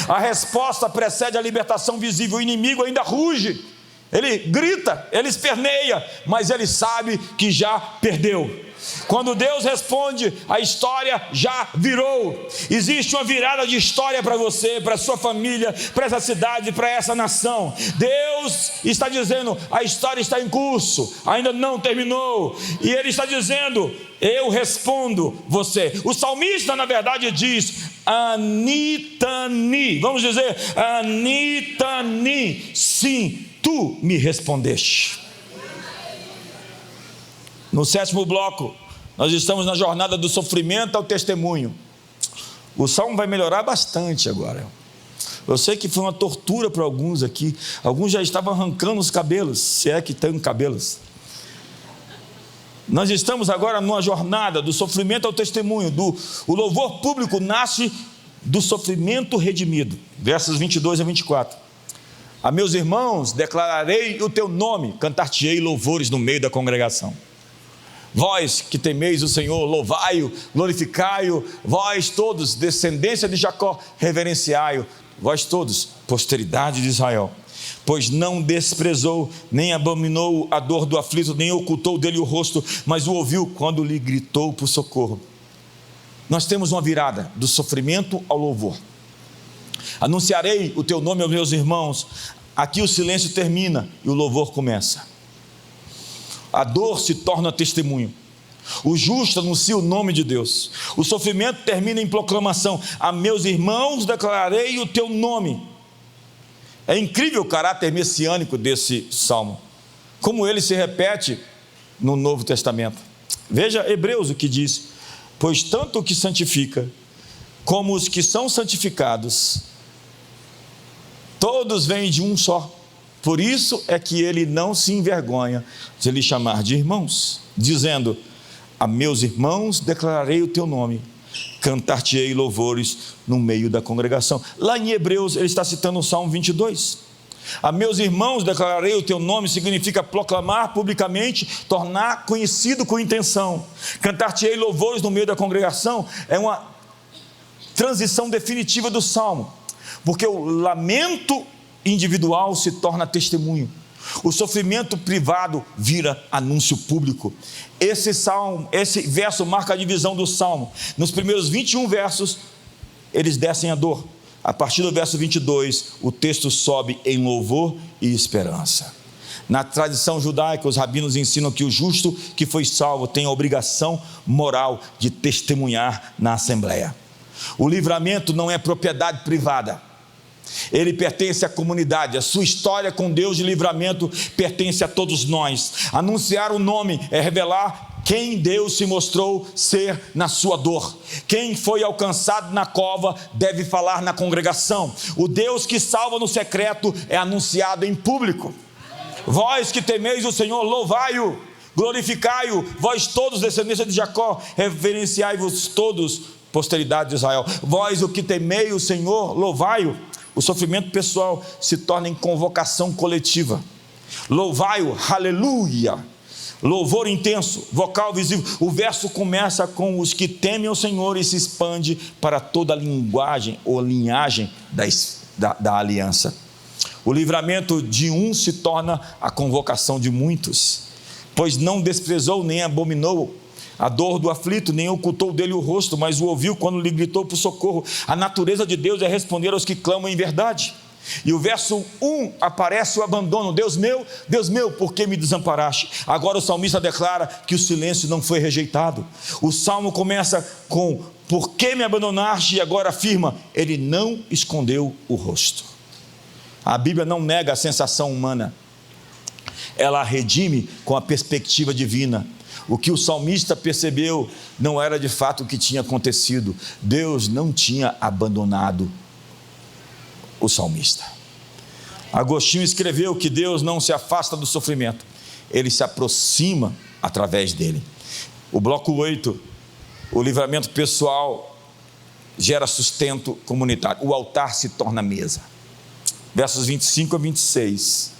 A resposta precede a libertação visível. O inimigo ainda ruge, Ele grita, ele esperneia, mas ele sabe que já perdeu. Quando Deus responde, a história já virou. Existe uma virada de história para você, para a sua família, para essa cidade, para essa nação. Deus está dizendo, a história está em curso, ainda não terminou. E Ele está dizendo, eu respondo você. O salmista, na verdade, diz, Anitani. Vamos dizer, Anitani. Sim, tu me respondeste. No 7º bloco, nós estamos na jornada do sofrimento ao testemunho. O salmo vai melhorar bastante agora. Eu sei que foi uma tortura para alguns aqui. Alguns já estavam arrancando os cabelos, se é que tem cabelos. Nós estamos agora numa jornada do sofrimento ao testemunho. O louvor público nasce do sofrimento redimido. Versos 22 a 24. A meus irmãos declararei o teu nome, cantar-te-ei louvores no meio da congregação. Vós que temeis o Senhor, louvai-o, glorificai-o. Vós todos, descendência de Jacó, reverenciai-o. Vós todos, posteridade de Israel. Pois não desprezou, nem abominou a dor do aflito, nem ocultou dele o rosto, mas o ouviu quando lhe gritou por socorro. Nós temos uma virada do sofrimento ao louvor. Anunciarei o teu nome aos meus irmãos. Aqui o silêncio termina e o louvor começa. A dor se torna testemunho. O justo anuncia o nome de Deus. O sofrimento termina em proclamação. A meus irmãos declararei o teu nome. É incrível o caráter messiânico desse salmo, como ele se repete no Novo Testamento. Veja Hebreus o que diz: pois tanto o que santifica como os que são santificados, todos vêm de um só. Por isso é que ele não se envergonha de lhe chamar de irmãos, dizendo: a meus irmãos declararei o teu nome, cantar-te-ei louvores no meio da congregação. Lá em Hebreus ele está citando o Salmo 22. A meus irmãos declararei o teu nome significa proclamar publicamente, tornar conhecido com intenção. Cantar-te-ei louvores no meio da congregação é uma transição definitiva do Salmo, porque o lamento individual se torna testemunho. O sofrimento privado vira anúncio público. Esse verso marca a divisão do salmo. Nos primeiros 21 versos, eles descem a dor. A partir do verso 22, o texto sobe em louvor e esperança. Na tradição judaica, os rabinos ensinam que o justo que foi salvo tem a obrigação moral de testemunhar na assembleia. O livramento não é propriedade privada. Ele pertence à comunidade. A sua história com Deus de livramento pertence a todos nós. Anunciar o nome é revelar quem Deus se mostrou ser na sua dor. Quem foi alcançado na cova deve falar na congregação. O Deus que salva no secreto é anunciado em público. Vós que temeis o Senhor, louvai-o, glorificai-o. Vós todos, descendência de Jacó, reverenciai-vos todos, posteridade de Israel. Vós o que temei o Senhor, louvai-o. O sofrimento pessoal se torna em convocação coletiva. Louvai-o, aleluia. Louvor intenso, vocal visível. O verso começa com os que temem o Senhor e se expande para toda a linguagem ou linhagem da aliança. O livramento de um se torna a convocação de muitos, pois não desprezou nem abominou a dor do aflito, nem ocultou dele o rosto, mas o ouviu quando lhe gritou por socorro. A natureza de Deus é responder aos que clamam em verdade. E o verso 1 aparece o abandono. Deus meu, por que me desamparaste? Agora o salmista declara que o silêncio não foi rejeitado. O salmo começa com por que me abandonaste? E agora afirma, ele não escondeu o rosto. A Bíblia não nega a sensação humana, ela a redime com a perspectiva divina. O que o salmista percebeu não era de fato o que tinha acontecido. Deus não tinha abandonado o salmista. Agostinho escreveu que Deus não se afasta do sofrimento, ele se aproxima através dele. O bloco 8, o livramento pessoal gera sustento comunitário. O altar se torna mesa. Versos 25 a 26.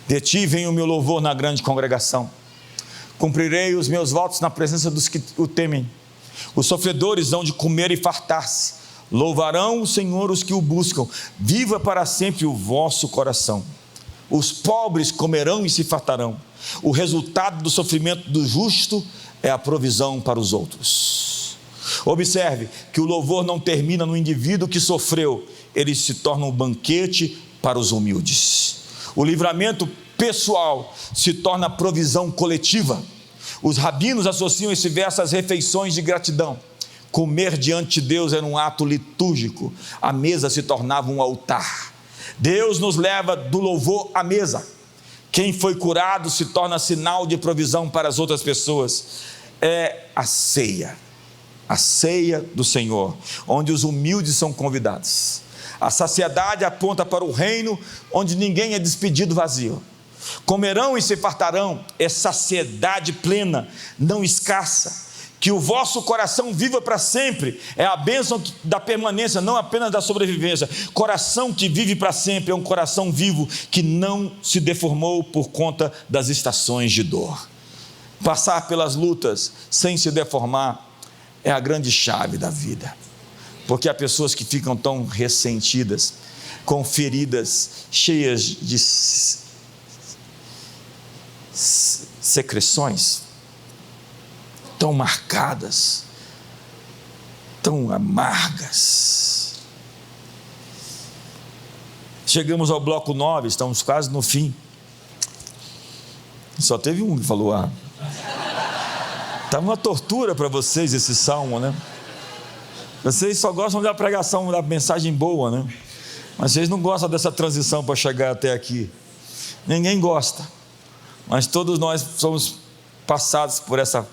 De ti vem o meu louvor na grande congregação. Cumprirei os meus votos na presença dos que o temem. Os sofredores hão de comer e fartar-se. Louvarão o Senhor os que o buscam. Viva para sempre o vosso coração. Os pobres comerão e se fartarão. O resultado do sofrimento do justo é a provisão para os outros. Observe que o louvor não termina no indivíduo que sofreu, ele se torna um banquete para os humildes. O livramento pessoal se torna provisão coletiva. Os rabinos associam esse verso às refeições de gratidão. Comer diante de Deus era um ato litúrgico, a mesa se tornava um altar. Deus nos leva do louvor à mesa. Quem foi curado se torna sinal de provisão para as outras pessoas. É a ceia do Senhor, onde os humildes são convidados. A saciedade aponta para o reino, onde ninguém é despedido vazio. Comerão e se fartarão, é saciedade plena, não escassa. Que o vosso coração viva para sempre, é a bênção da permanência, não apenas da sobrevivência. Coração que vive para sempre é um coração vivo, que não se deformou por conta das estações de dor. Passar pelas lutas sem se deformar é a grande chave da vida, porque há pessoas que ficam tão ressentidas, com feridas cheias de secreções, tão marcadas, tão amargas. Chegamos ao bloco 9, estamos quase no fim. Só teve um que falou, está uma tortura para vocês esse salmo, né? Vocês só gostam da pregação, da mensagem boa, né? Mas vocês não gostam dessa transição para chegar até aqui. Ninguém gosta, mas todos nós somos passados por essa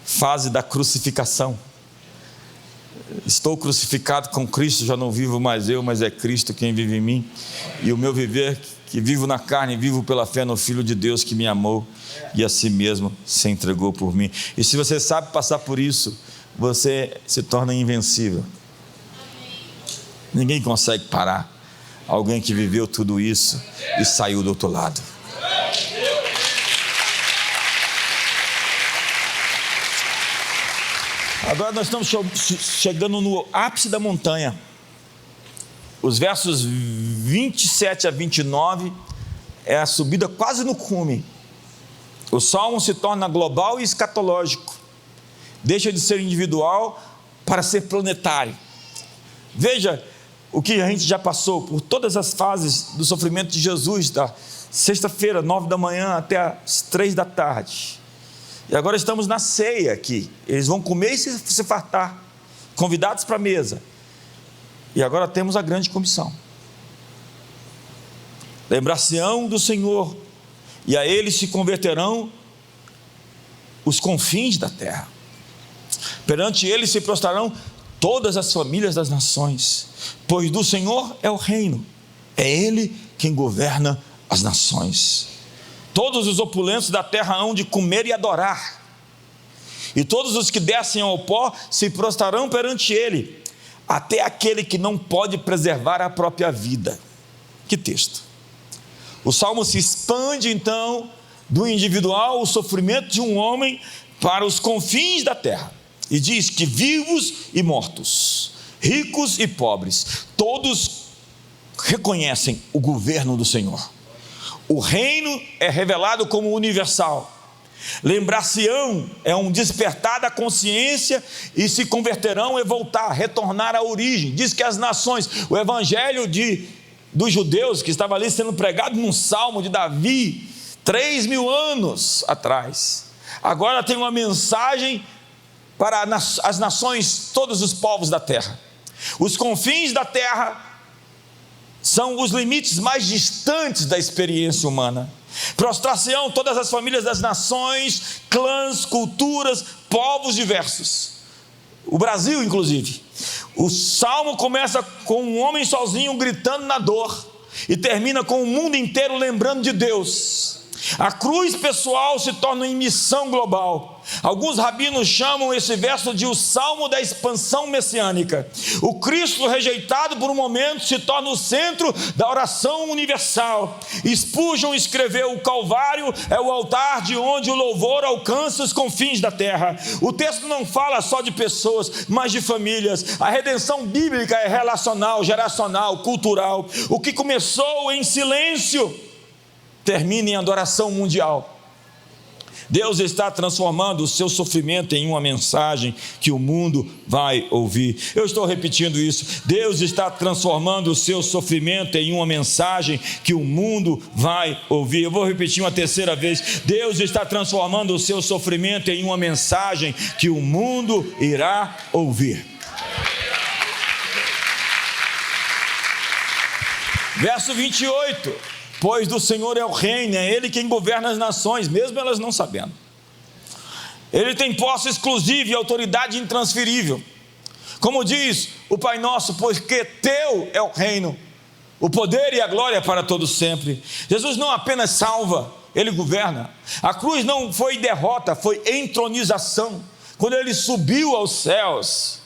fase da crucificação. Estou crucificado com Cristo, já não vivo mais eu, mas é Cristo quem vive em mim. E o meu viver, que vivo na carne, vivo pela fé no Filho de Deus que me amou e a si mesmo se entregou por mim. E se você sabe passar por isso, você se torna invencível. Ninguém consegue parar alguém que viveu tudo isso e saiu do outro lado. Agora nós estamos chegando no ápice da montanha. Os versos 27 a 29 é a subida quase no cume. O salmo se torna global e escatológico. Deixa de ser individual para ser planetário. Veja o que a gente já passou por todas as fases do sofrimento de Jesus, da sexta-feira, 9 da manhã até as 3 da tarde. E agora estamos na ceia aqui. Eles vão comer e se fartar, convidados para a mesa. E agora temos a grande comissão. Lembrar-se-ão do Senhor, e a Ele se converterão os confins da terra. Perante Ele se prostrarão todas as famílias das nações, pois do Senhor é o reino, é Ele quem governa as nações. Todos os opulentos da terra hão de comer e adorar, e todos os que descem ao pó se prostrarão perante Ele, até aquele que não pode preservar a própria vida. Que texto! O salmo se expande então do individual, o sofrimento de um homem, para os confins da terra, e diz que vivos e mortos, ricos e pobres, todos reconhecem o governo do Senhor. O reino é revelado como universal. Lembrar-se-ão é um despertar da consciência, e se converterão é voltar, retornar à origem. Diz que as nações, o evangelho dos judeus que estava ali sendo pregado num salmo de Davi 3.000 anos atrás, agora tem uma mensagem para as nações, todos os povos da terra. Os confins da terra são os limites mais distantes da experiência humana. Prostrar-se-ão todas as famílias das nações, clãs, culturas, povos diversos. O Brasil, inclusive. O salmo começa com um homem sozinho gritando na dor, e termina com o mundo inteiro lembrando de Deus. A cruz pessoal se torna em missão global. Alguns rabinos chamam esse verso de o salmo da expansão messiânica. O Cristo rejeitado por um momento se torna o centro da oração universal. Spurgeon escreveu: o Calvário é o altar de onde o louvor alcança os confins da terra. O texto não fala só de pessoas, mas de famílias. A redenção bíblica é relacional, geracional, cultural. O que começou em silêncio termina em adoração mundial. Deus está transformando o seu sofrimento em uma mensagem que o mundo vai ouvir. Eu estou repetindo isso. Deus está transformando o seu sofrimento em uma mensagem que o mundo vai ouvir. Eu vou repetir uma terceira vez. Deus está transformando o seu sofrimento em uma mensagem que o mundo irá ouvir. Verso 28. Pois do Senhor é o reino, é Ele quem governa as nações, mesmo elas não sabendo. Ele tem posse exclusiva e autoridade intransferível. Como diz o Pai Nosso, porque teu é o reino, o poder e a glória para todos sempre. Jesus não apenas salva, Ele governa. A cruz não foi derrota, foi entronização. Quando Ele subiu aos céus,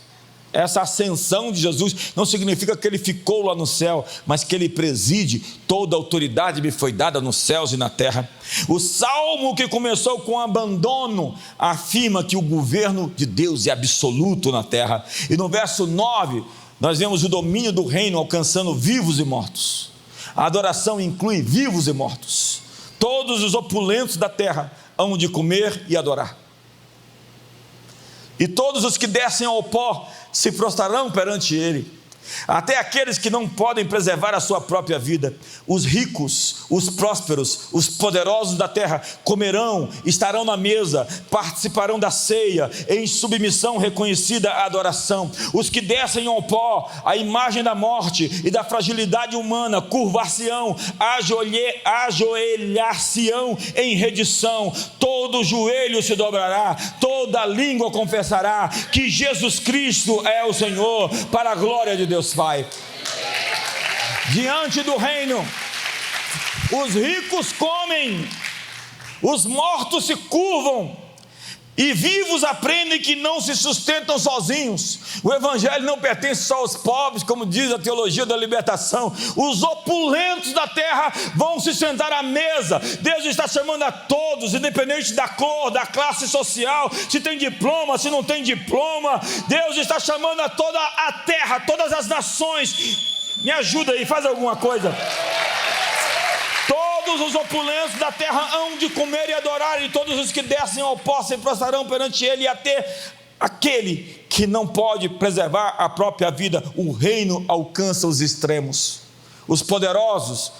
essa ascensão de Jesus não significa que Ele ficou lá no céu, mas que Ele preside. Toda autoridade me foi dada nos céus e na terra. O salmo, que começou com abandono, afirma que o governo de Deus é absoluto na terra. E no verso 9, nós vemos o domínio do reino alcançando vivos e mortos. A adoração inclui vivos e mortos. Todos os opulentos da terra hão de comer e adorar. E todos os que descem ao pó se prostrarão perante Ele. Até aqueles que não podem preservar a sua própria vida. Os ricos, os prósperos, os poderosos da terra comerão, estarão na mesa, participarão da ceia, em submissão reconhecida à adoração. Os que descem ao pó, a imagem da morte e da fragilidade humana, curvar-se-ão, ajoelhar-se-ão em redição. Todo joelho se dobrará, toda língua confessará que Jesus Cristo é o Senhor, para a glória de Deus Pai. Diante do reino, os ricos comem, os mortos se curvam, e vivos aprendem que não se sustentam sozinhos. O evangelho não pertence só aos pobres, como diz a teologia da libertação. Os opulentos da terra vão se sentar à mesa. Deus está chamando a todos, independente da cor, da classe social, se tem diploma, se não tem diploma. Deus está chamando a toda a terra, todas as nações. Me ajuda aí, faz alguma coisa. Todos os opulentos da terra hão de comer e adorar, e todos os que descem ao pó se prostrarão perante Ele, até aquele que não pode preservar a própria vida. O reino alcança os extremos, os poderosos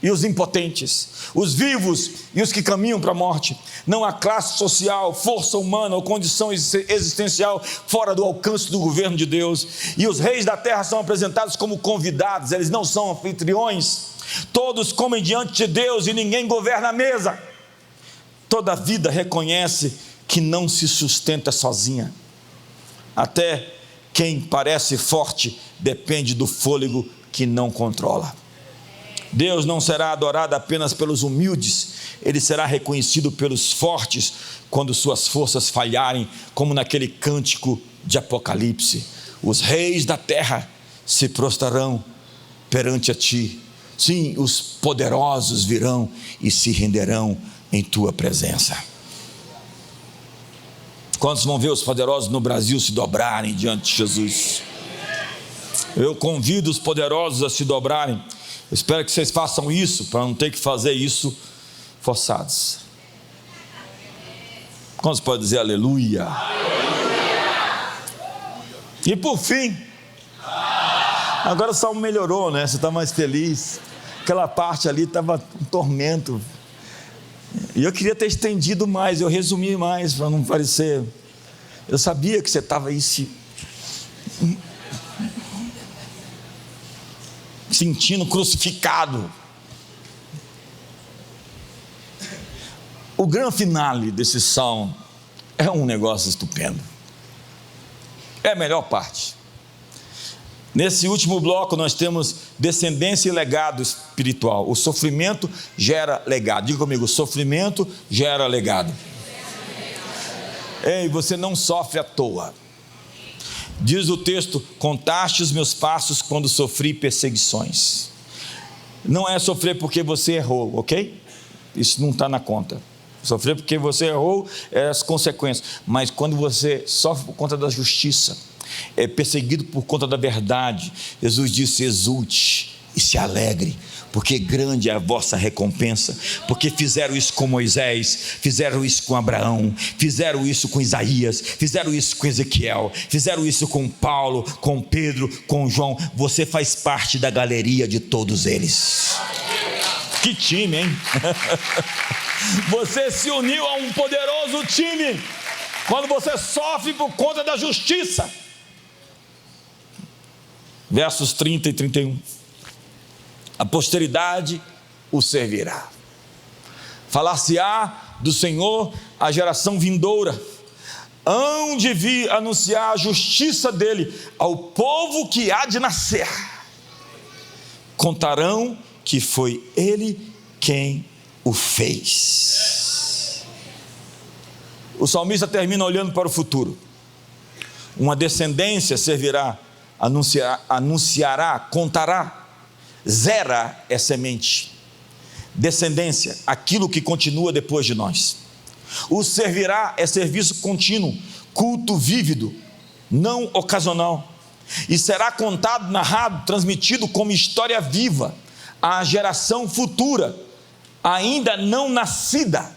e os impotentes, os vivos e os que caminham para a morte. Não há classe social, força humana ou condição existencial fora do alcance do governo de Deus. E os reis da terra são apresentados como convidados, eles não são anfitriões. Todos comem diante de Deus e ninguém governa a mesa. Toda vida reconhece que não se sustenta sozinha. Até quem parece forte depende do fôlego que não controla. Deus não será adorado apenas pelos humildes, Ele será reconhecido pelos fortes quando suas forças falharem, como naquele cântico de Apocalipse. Os reis da terra se prostrarão perante a Ti. Sim, os poderosos virão e se renderão em Tua presença. Quantos vão ver os poderosos no Brasil se dobrarem diante de Jesus? Eu convido os poderosos a se dobrarem. Eu espero que vocês façam isso, para não ter que fazer isso forçados. Quantos podem dizer aleluia? E por fim, agora o salmo melhorou, né? Você está mais feliz. Aquela parte ali estava um tormento. E eu queria ter estendido mais, eu resumi mais para não parecer. Eu sabia que você estava aí sentindo crucificado. O grande finale desse salmo é um negócio estupendo. É a melhor parte. Nesse último bloco nós temos descendência e legado espiritual. O sofrimento gera legado. Diga comigo, o sofrimento gera legado. Ei, você não sofre à toa. Diz o texto: contaste os meus passos quando sofri perseguições. Não é sofrer porque você errou, ok? Isso não está na conta. Sofrer porque você errou é as consequências. Mas quando você sofre por conta da justiça, é perseguido por conta da verdade, Jesus disse: exulte e se alegre, porque grande é a vossa recompensa. Porque fizeram isso com Moisés, fizeram isso com Abraão, fizeram isso com Isaías, fizeram isso com Ezequiel, fizeram isso com Paulo, com Pedro, com João. Você faz parte da galeria de todos eles. Que time, hein? Você se uniu a um poderoso time quando você sofre por conta da justiça. Versos 30 e 31. A posteridade o servirá. Falar-se-á do Senhor a geração vindoura, hão de vir anunciar a justiça dele ao povo que há de nascer. Contarão que foi ele quem o fez. O salmista termina olhando para o futuro. Uma descendência servirá, anunciará, contará. Zera é semente, descendência, aquilo que continua depois de nós. O servirá é serviço contínuo, culto vívido, não ocasional. E será contado, narrado, transmitido como história viva à geração futura, ainda não nascida.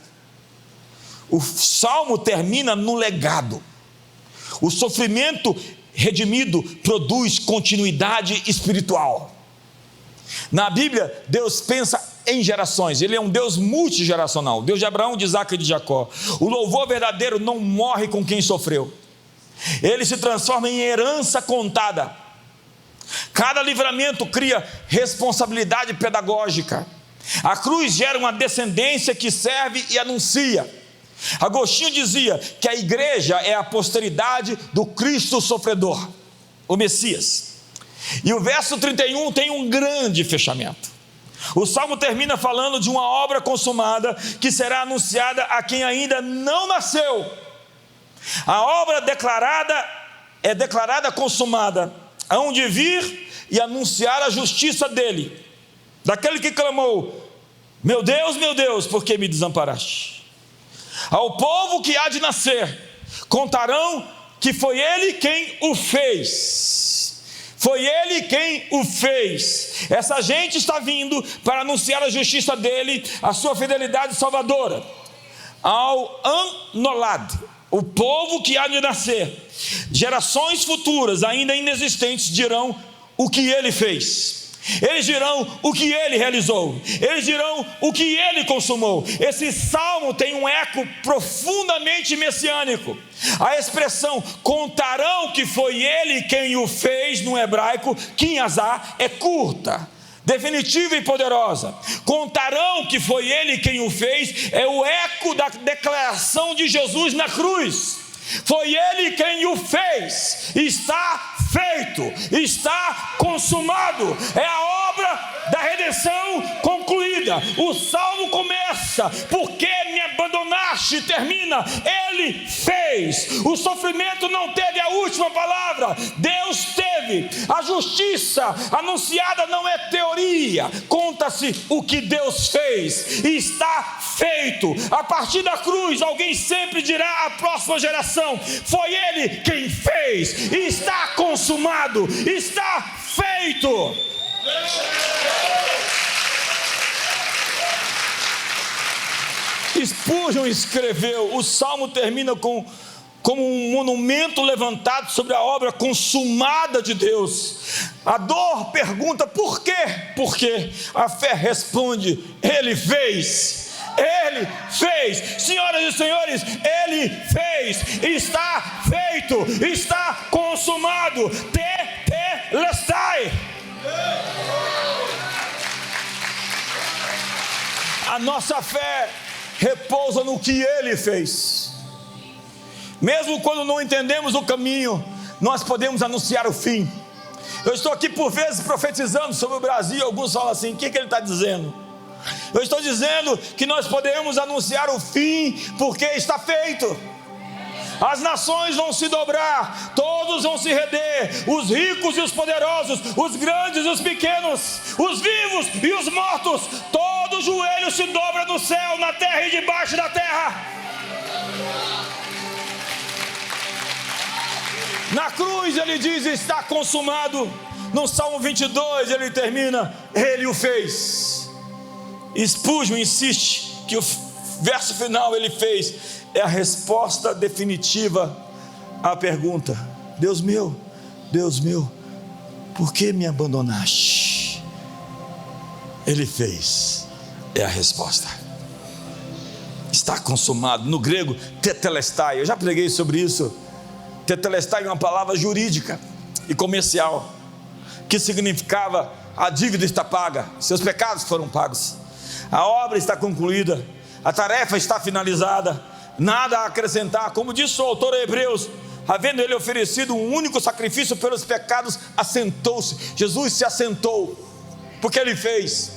O salmo termina no legado. O sofrimento redimido produz continuidade espiritual. Na Bíblia, Deus pensa em gerações. Ele é um Deus multigeracional, Deus de Abraão, de Isaac e de Jacó. O louvor verdadeiro não morre com quem sofreu. Ele se transforma em herança contada. Cada livramento cria responsabilidade pedagógica. A cruz gera uma descendência que serve e anuncia. Agostinho dizia que a igreja é a posteridade do Cristo sofredor, o Messias. E o verso 31 tem um grande fechamento. O salmo termina falando de uma obra consumada que será anunciada a quem ainda não nasceu. A obra é declarada consumada, hão de vir e anunciar a justiça dele, daquele que clamou: meu Deus, por que me desamparaste? Ao povo que há de nascer, contarão que foi ele quem o fez. Foi ele quem o fez. Essa gente está vindo para anunciar a justiça dele, a sua fidelidade salvadora. Ao Anolad, o povo que há de nascer, gerações futuras, ainda inexistentes, dirão o que ele fez. Eles dirão o que ele realizou. Eles dirão o que ele consumou. Esse salmo tem um eco profundamente messiânico. A expressão contarão que foi ele quem o fez, no hebraico Kinhazá, é curta, definitiva e poderosa. Contarão que foi ele quem o fez é o eco da declaração de Jesus na cruz. Foi ele quem o fez, está feito, está consumado, é a obra da redenção concluída. O salmo começa: porque me abandonaste, termina: ele fez. O sofrimento não teve a última palavra, Deus teve. A justiça anunciada não é teoria, conta-se o que Deus fez, e está feito. A partir da cruz, alguém sempre dirá à próxima geração: foi ele quem fez, e está consumado, está feito. Spurgeon escreveu: o salmo termina como um monumento levantado sobre a obra consumada de Deus. A dor pergunta por quê? Porque a fé responde: ele fez. Ele fez. Senhoras e senhores, ele fez. Está feito, está consumado. Tetelestai. A nossa fé repousa no que ele fez. Mesmo quando não entendemos o caminho, nós podemos anunciar o fim. Eu estou aqui por vezes profetizando sobre o Brasil. Alguns falam assim: o que ele está dizendo? Eu estou dizendo que nós podemos anunciar o fim, porque está feito. As nações vão se dobrar, todos vão se render, os ricos e os poderosos, os grandes e os pequenos, os vivos e os mortos, todo joelho se dobra no céu, na terra e debaixo da terra. Na cruz ele diz: está consumado. No Salmo 22 ele termina: ele o fez. Spurgeon insiste que o verso final ele fez é a resposta definitiva à pergunta: Deus meu, por que me abandonaste? Ele fez, é a resposta. Está consumado. No grego, tetelestai. Eu já preguei sobre isso. Tetelestai é uma palavra jurídica e comercial, que significava: a dívida está paga, seus pecados foram pagos, a obra está concluída, a tarefa está finalizada, nada a acrescentar. Como disse o autor a Hebreus, havendo ele oferecido um único sacrifício pelos pecados, assentou-se. Jesus se assentou, porque ele fez.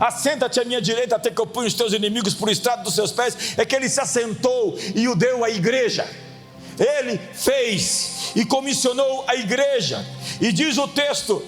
Assenta-te à minha direita até que eu ponha os teus inimigos por estrado dos seus pés. É que ele se assentou e o deu à igreja. Ele fez e comissionou a igreja. E diz o texto: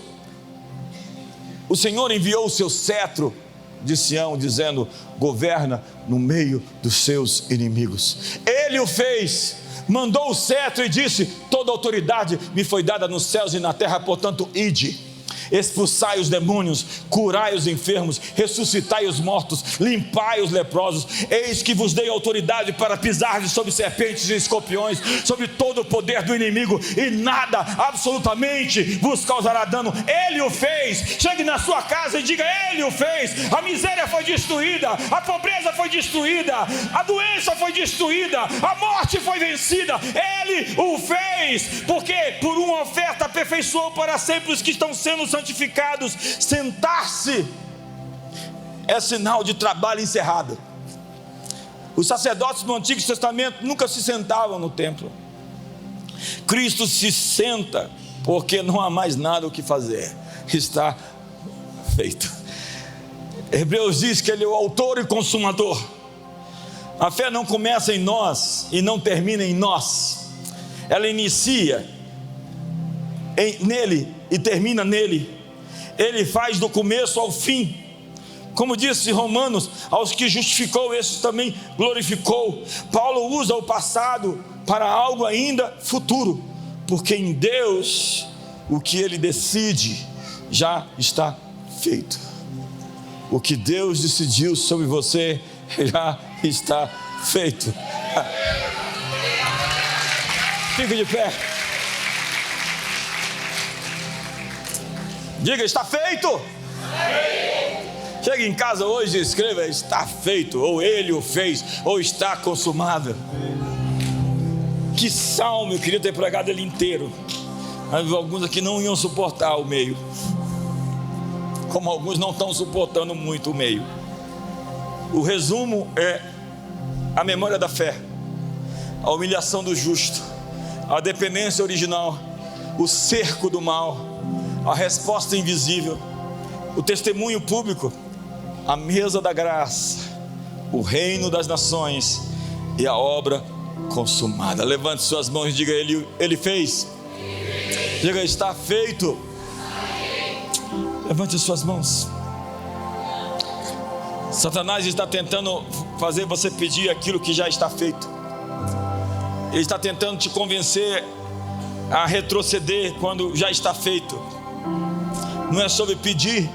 o Senhor enviou o seu cetro de Sião, dizendo: governa no meio dos seus inimigos. Ele o fez, mandou o cetro e disse: toda autoridade me foi dada nos céus e na terra, portanto ide, expulsai os demônios, curai os enfermos, ressuscitai os mortos, limpai os leprosos. Eis que vos dei autoridade para pisar sobre serpentes e escorpiões, sobre todo o poder do inimigo, e nada absolutamente vos causará dano. Ele o fez. Chegue na sua casa e diga: ele o fez. A miséria foi destruída, a pobreza foi destruída, a doença foi destruída, a morte foi vencida. Ele o fez, porque por uma oferta aperfeiçoou para sempre os que estão sendo santificados. Sentar-se é sinal de trabalho encerrado. Os sacerdotes do Antigo Testamento nunca se sentavam no templo. Cristo se senta porque não há mais nada o que fazer, está feito. Hebreus diz que ele é o autor e consumador. A fé não começa em nós e não termina em nós. Ela inicia nele e termina nele. Ele faz do começo ao fim. Como disse Romanos: aos que justificou, esses também glorificou. Paulo usa o passado para algo ainda futuro, porque em Deus o que ele decide já está feito. O que Deus decidiu sobre você já está feito. Fique de pé. Diga: está feito. Chegue em casa hoje e escreva: está feito, ou ele o fez, ou está consumado. Que salmo, eu queria ter pregado ele inteiro, mas alguns aqui não iam suportar o meio, como alguns não estão suportando muito o meio. O resumo é a memória da fé, a humilhação do justo, a dependência original, o cerco do mal, a resposta invisível, o testemunho público, a mesa da graça, o reino das nações e a obra consumada. Levante suas mãos e diga: ele fez. Diga: está feito. Levante suas mãos. Satanás está tentando fazer você pedir aquilo que já está feito. Ele está tentando te convencer a retroceder quando já está feito. Não é sobre pedir,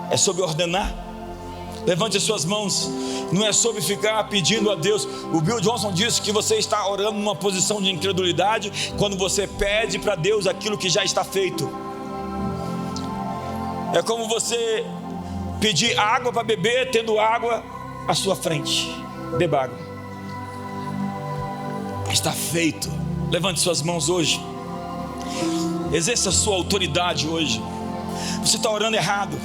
é sobre ordenar. Levante as suas mãos. Não é sobre ficar pedindo a Deus. O Bill Johnson disse que você está orando numa posição de incredulidade quando você pede para Deus aquilo que já está feito. É como você pedir água para beber, tendo água à sua frente. Beba água. Está feito. Levante suas mãos hoje. Exerça a sua autoridade hoje. Você está orando errado.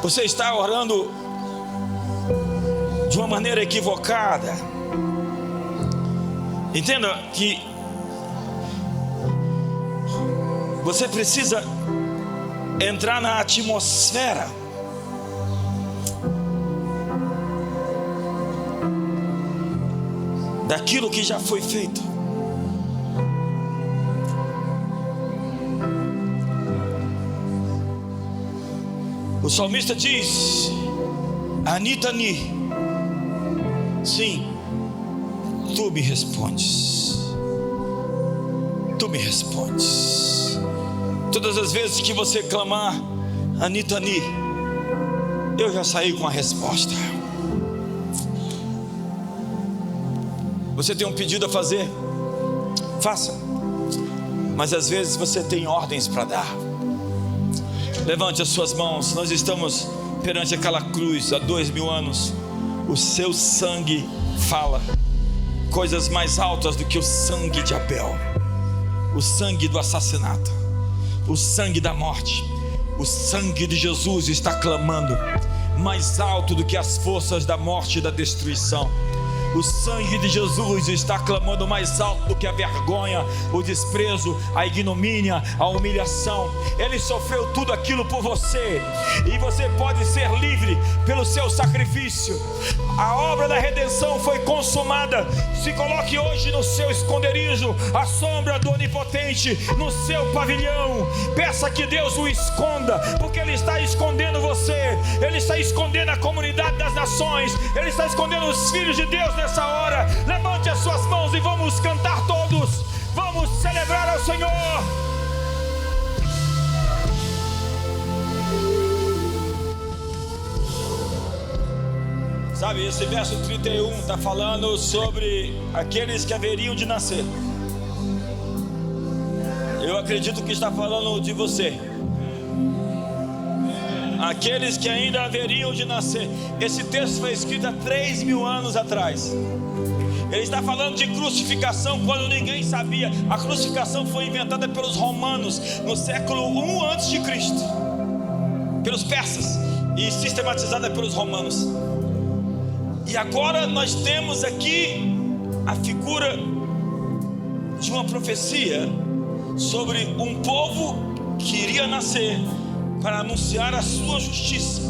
Você está orando de uma maneira equivocada. Entenda que Você precisa entrar na atmosfera daquilo que já foi feito. O salmista diz: Anitani, sim, tu me respondes. Tu me respondes. Todas as vezes que você clamar Anitani, eu já saí com a resposta. Você tem um pedido a fazer? Faça. Mas às vezes você tem ordens para dar. Levante as suas mãos. Nós estamos perante aquela cruz há 2000 anos. O seu sangue fala coisas mais altas do que o sangue de Abel, o sangue do assassinato, o sangue da morte. O sangue de Jesus está clamando mais alto do que as forças da morte e da destruição. O sangue de Jesus está clamando mais alto do que a vergonha, o desprezo, a ignomínia, a humilhação. Ele sofreu tudo aquilo por você, e você pode ser livre pelo seu sacrifício. A obra da redenção foi consumada. Se coloque hoje no seu esconderijo, à sombra do Onipotente, no seu pavilhão. Peça que Deus o esconda, porque Ele está escondendo você. Ele está escondendo a comunidade das nações. Ele está escondendo os filhos de Deus nessa hora. Levante as suas mãos e vamos cantar todos. Vamos celebrar ao Senhor. Sabe, esse verso 31 está falando sobre aqueles que haveriam de nascer. Eu acredito que está falando de você. Aqueles que ainda haveriam de nascer. Esse texto foi escrito há 3000 anos atrás. Ele está falando de crucificação quando ninguém sabia. A crucificação foi inventada pelos romanos no século 1 a.C., pelos persas, e sistematizada pelos romanos. E agora nós temos aqui a figura de uma profecia sobre um povo que iria nascer para anunciar a sua justiça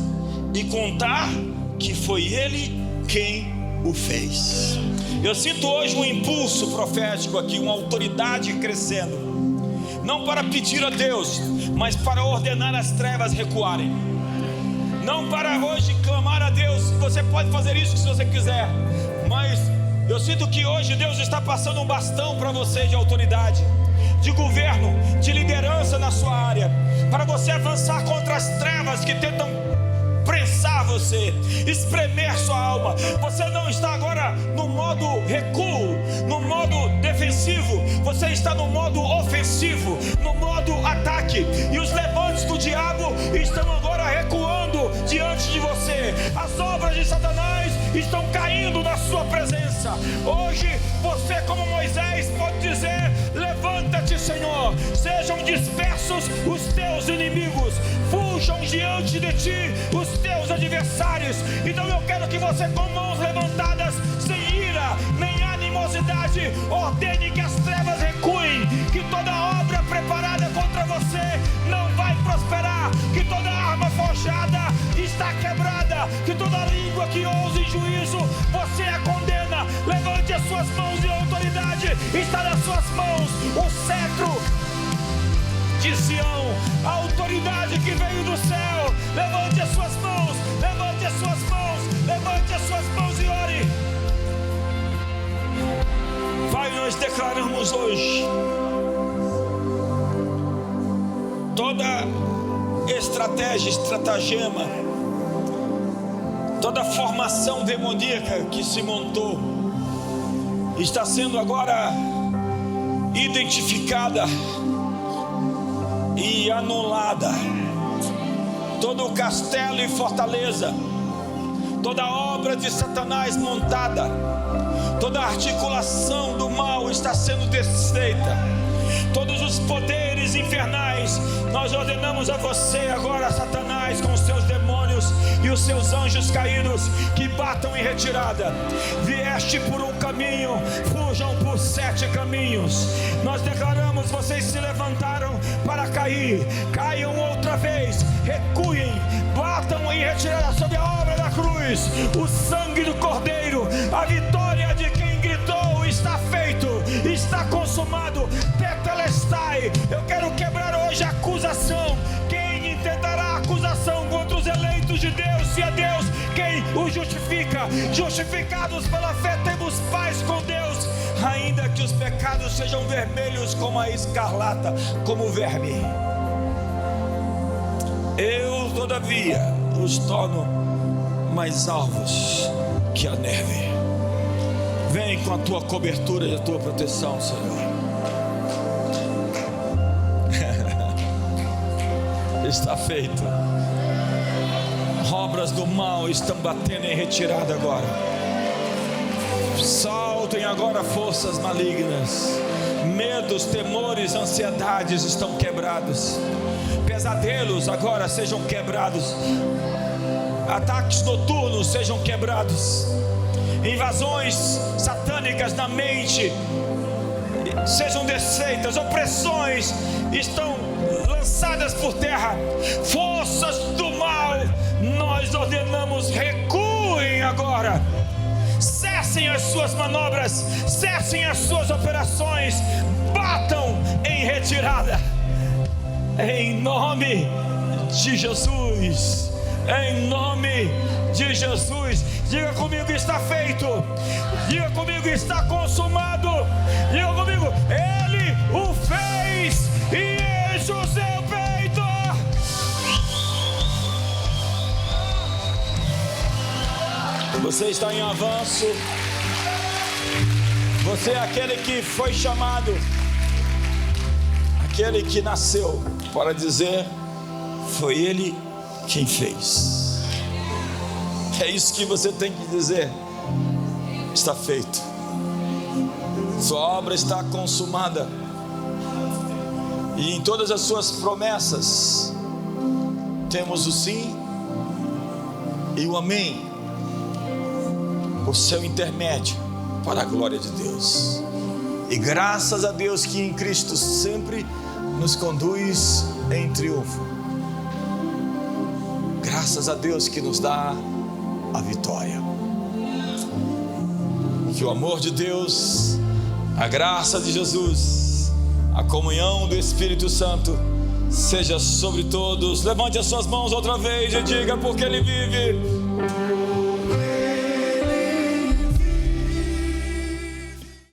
e contar que foi Ele quem o fez. Eu sinto hoje um impulso profético aqui, uma autoridade crescendo, não para pedir a Deus, mas para ordenar as trevas recuarem. Não para hoje clamar a Deus. Você pode fazer isso se você quiser, mas eu sinto que hoje Deus está passando um bastão para você de autoridade, de governo, de liderança na sua área, para você avançar contra as trevas que tentam prensar você, espremer sua alma. Você não está agora no modo recuo, no modo defensivo. Você está no modo ofensivo, no modo ataque. E os levantes do diabo estão agora recuando diante de você. As obras de Satanás estão caindo na sua presença. Hoje você, como Moisés, pode dizer: levanta-te, Senhor, sejam dispersos os teus inimigos, fujam diante de ti os teus adversários. Então eu quero que você, com mãos levantadas, sem ira nem animosidade, ordene que as trevas recuem, que toda obra preparada contra você não vai prosperar, que toda arma forjada está quebrada, que toda língua que ouse juízo, você a condena. Levante as suas mãos, e a autoridade está nas suas mãos. O cetro de Sião, a autoridade que veio do céu. Levante as suas mãos, levante as suas mãos, levante as suas mãos e ore. Pai, nós declaramos hoje toda estratégia, estratagema, toda formação demoníaca que se montou está sendo agora identificada e anulada. Todo o castelo e fortaleza, toda obra de Satanás montada, toda articulação do mal está sendo desfeita. Todos os poderes infernais, nós ordenamos a você agora, Satanás, com os seus demônios, e os seus anjos caídos que batam em retirada. Vieste por um caminho, fujam por 7 caminhos. Nós declaramos: vocês se levantaram para cair, caiam outra vez, recuem, batam em retirada sobre a obra da cruz, o sangue do Cordeiro, a vitória de quem gritou: está feito, está consumado, tetelestai. Eu quero quebrar hoje a acusação. Quem intentará acusação contra os eleitos de Deus, se é Deus quem os justifica? Justificados pela fé temos paz com Deus, ainda que os pecados sejam vermelhos como a escarlata, como o verme. Eu, todavia, os torno mais alvos que a neve. Vem com a tua cobertura e a tua proteção, Senhor. Está feito. Obras do mal estão batendo em retirada agora. Saltem agora forças malignas. Medos, temores, ansiedades estão quebrados. Pesadelos agora sejam quebrados. Ataques noturnos sejam quebrados. Invasões satânicas na mente sejam desfeitas. Opressões estão lançadas por terra. Forças do mal, nós ordenamos: recuem agora. Cessem as suas manobras, cessem as suas operações, batam em retirada, em nome de Jesus. Em nome de Jesus. Diga comigo: está feito. Diga comigo: está consumado. Diga comigo: Ele o fez e enche o seu peito. Você está em avanço. Você é aquele que foi chamado, aquele que nasceu para dizer: foi Ele quem fez. É isso que você tem que dizer: está feito. Sua obra está consumada. E em todas as suas promessas temos o sim e o amém, por seu intermédio, para a glória de Deus. E graças a Deus que em Cristo sempre nos conduz em triunfo. Graças a Deus que nos dá a vitória. Que o amor de Deus, a graça de Jesus, a comunhão do Espírito Santo seja sobre todos. Levante as suas mãos outra vez e diga: porque Ele vive.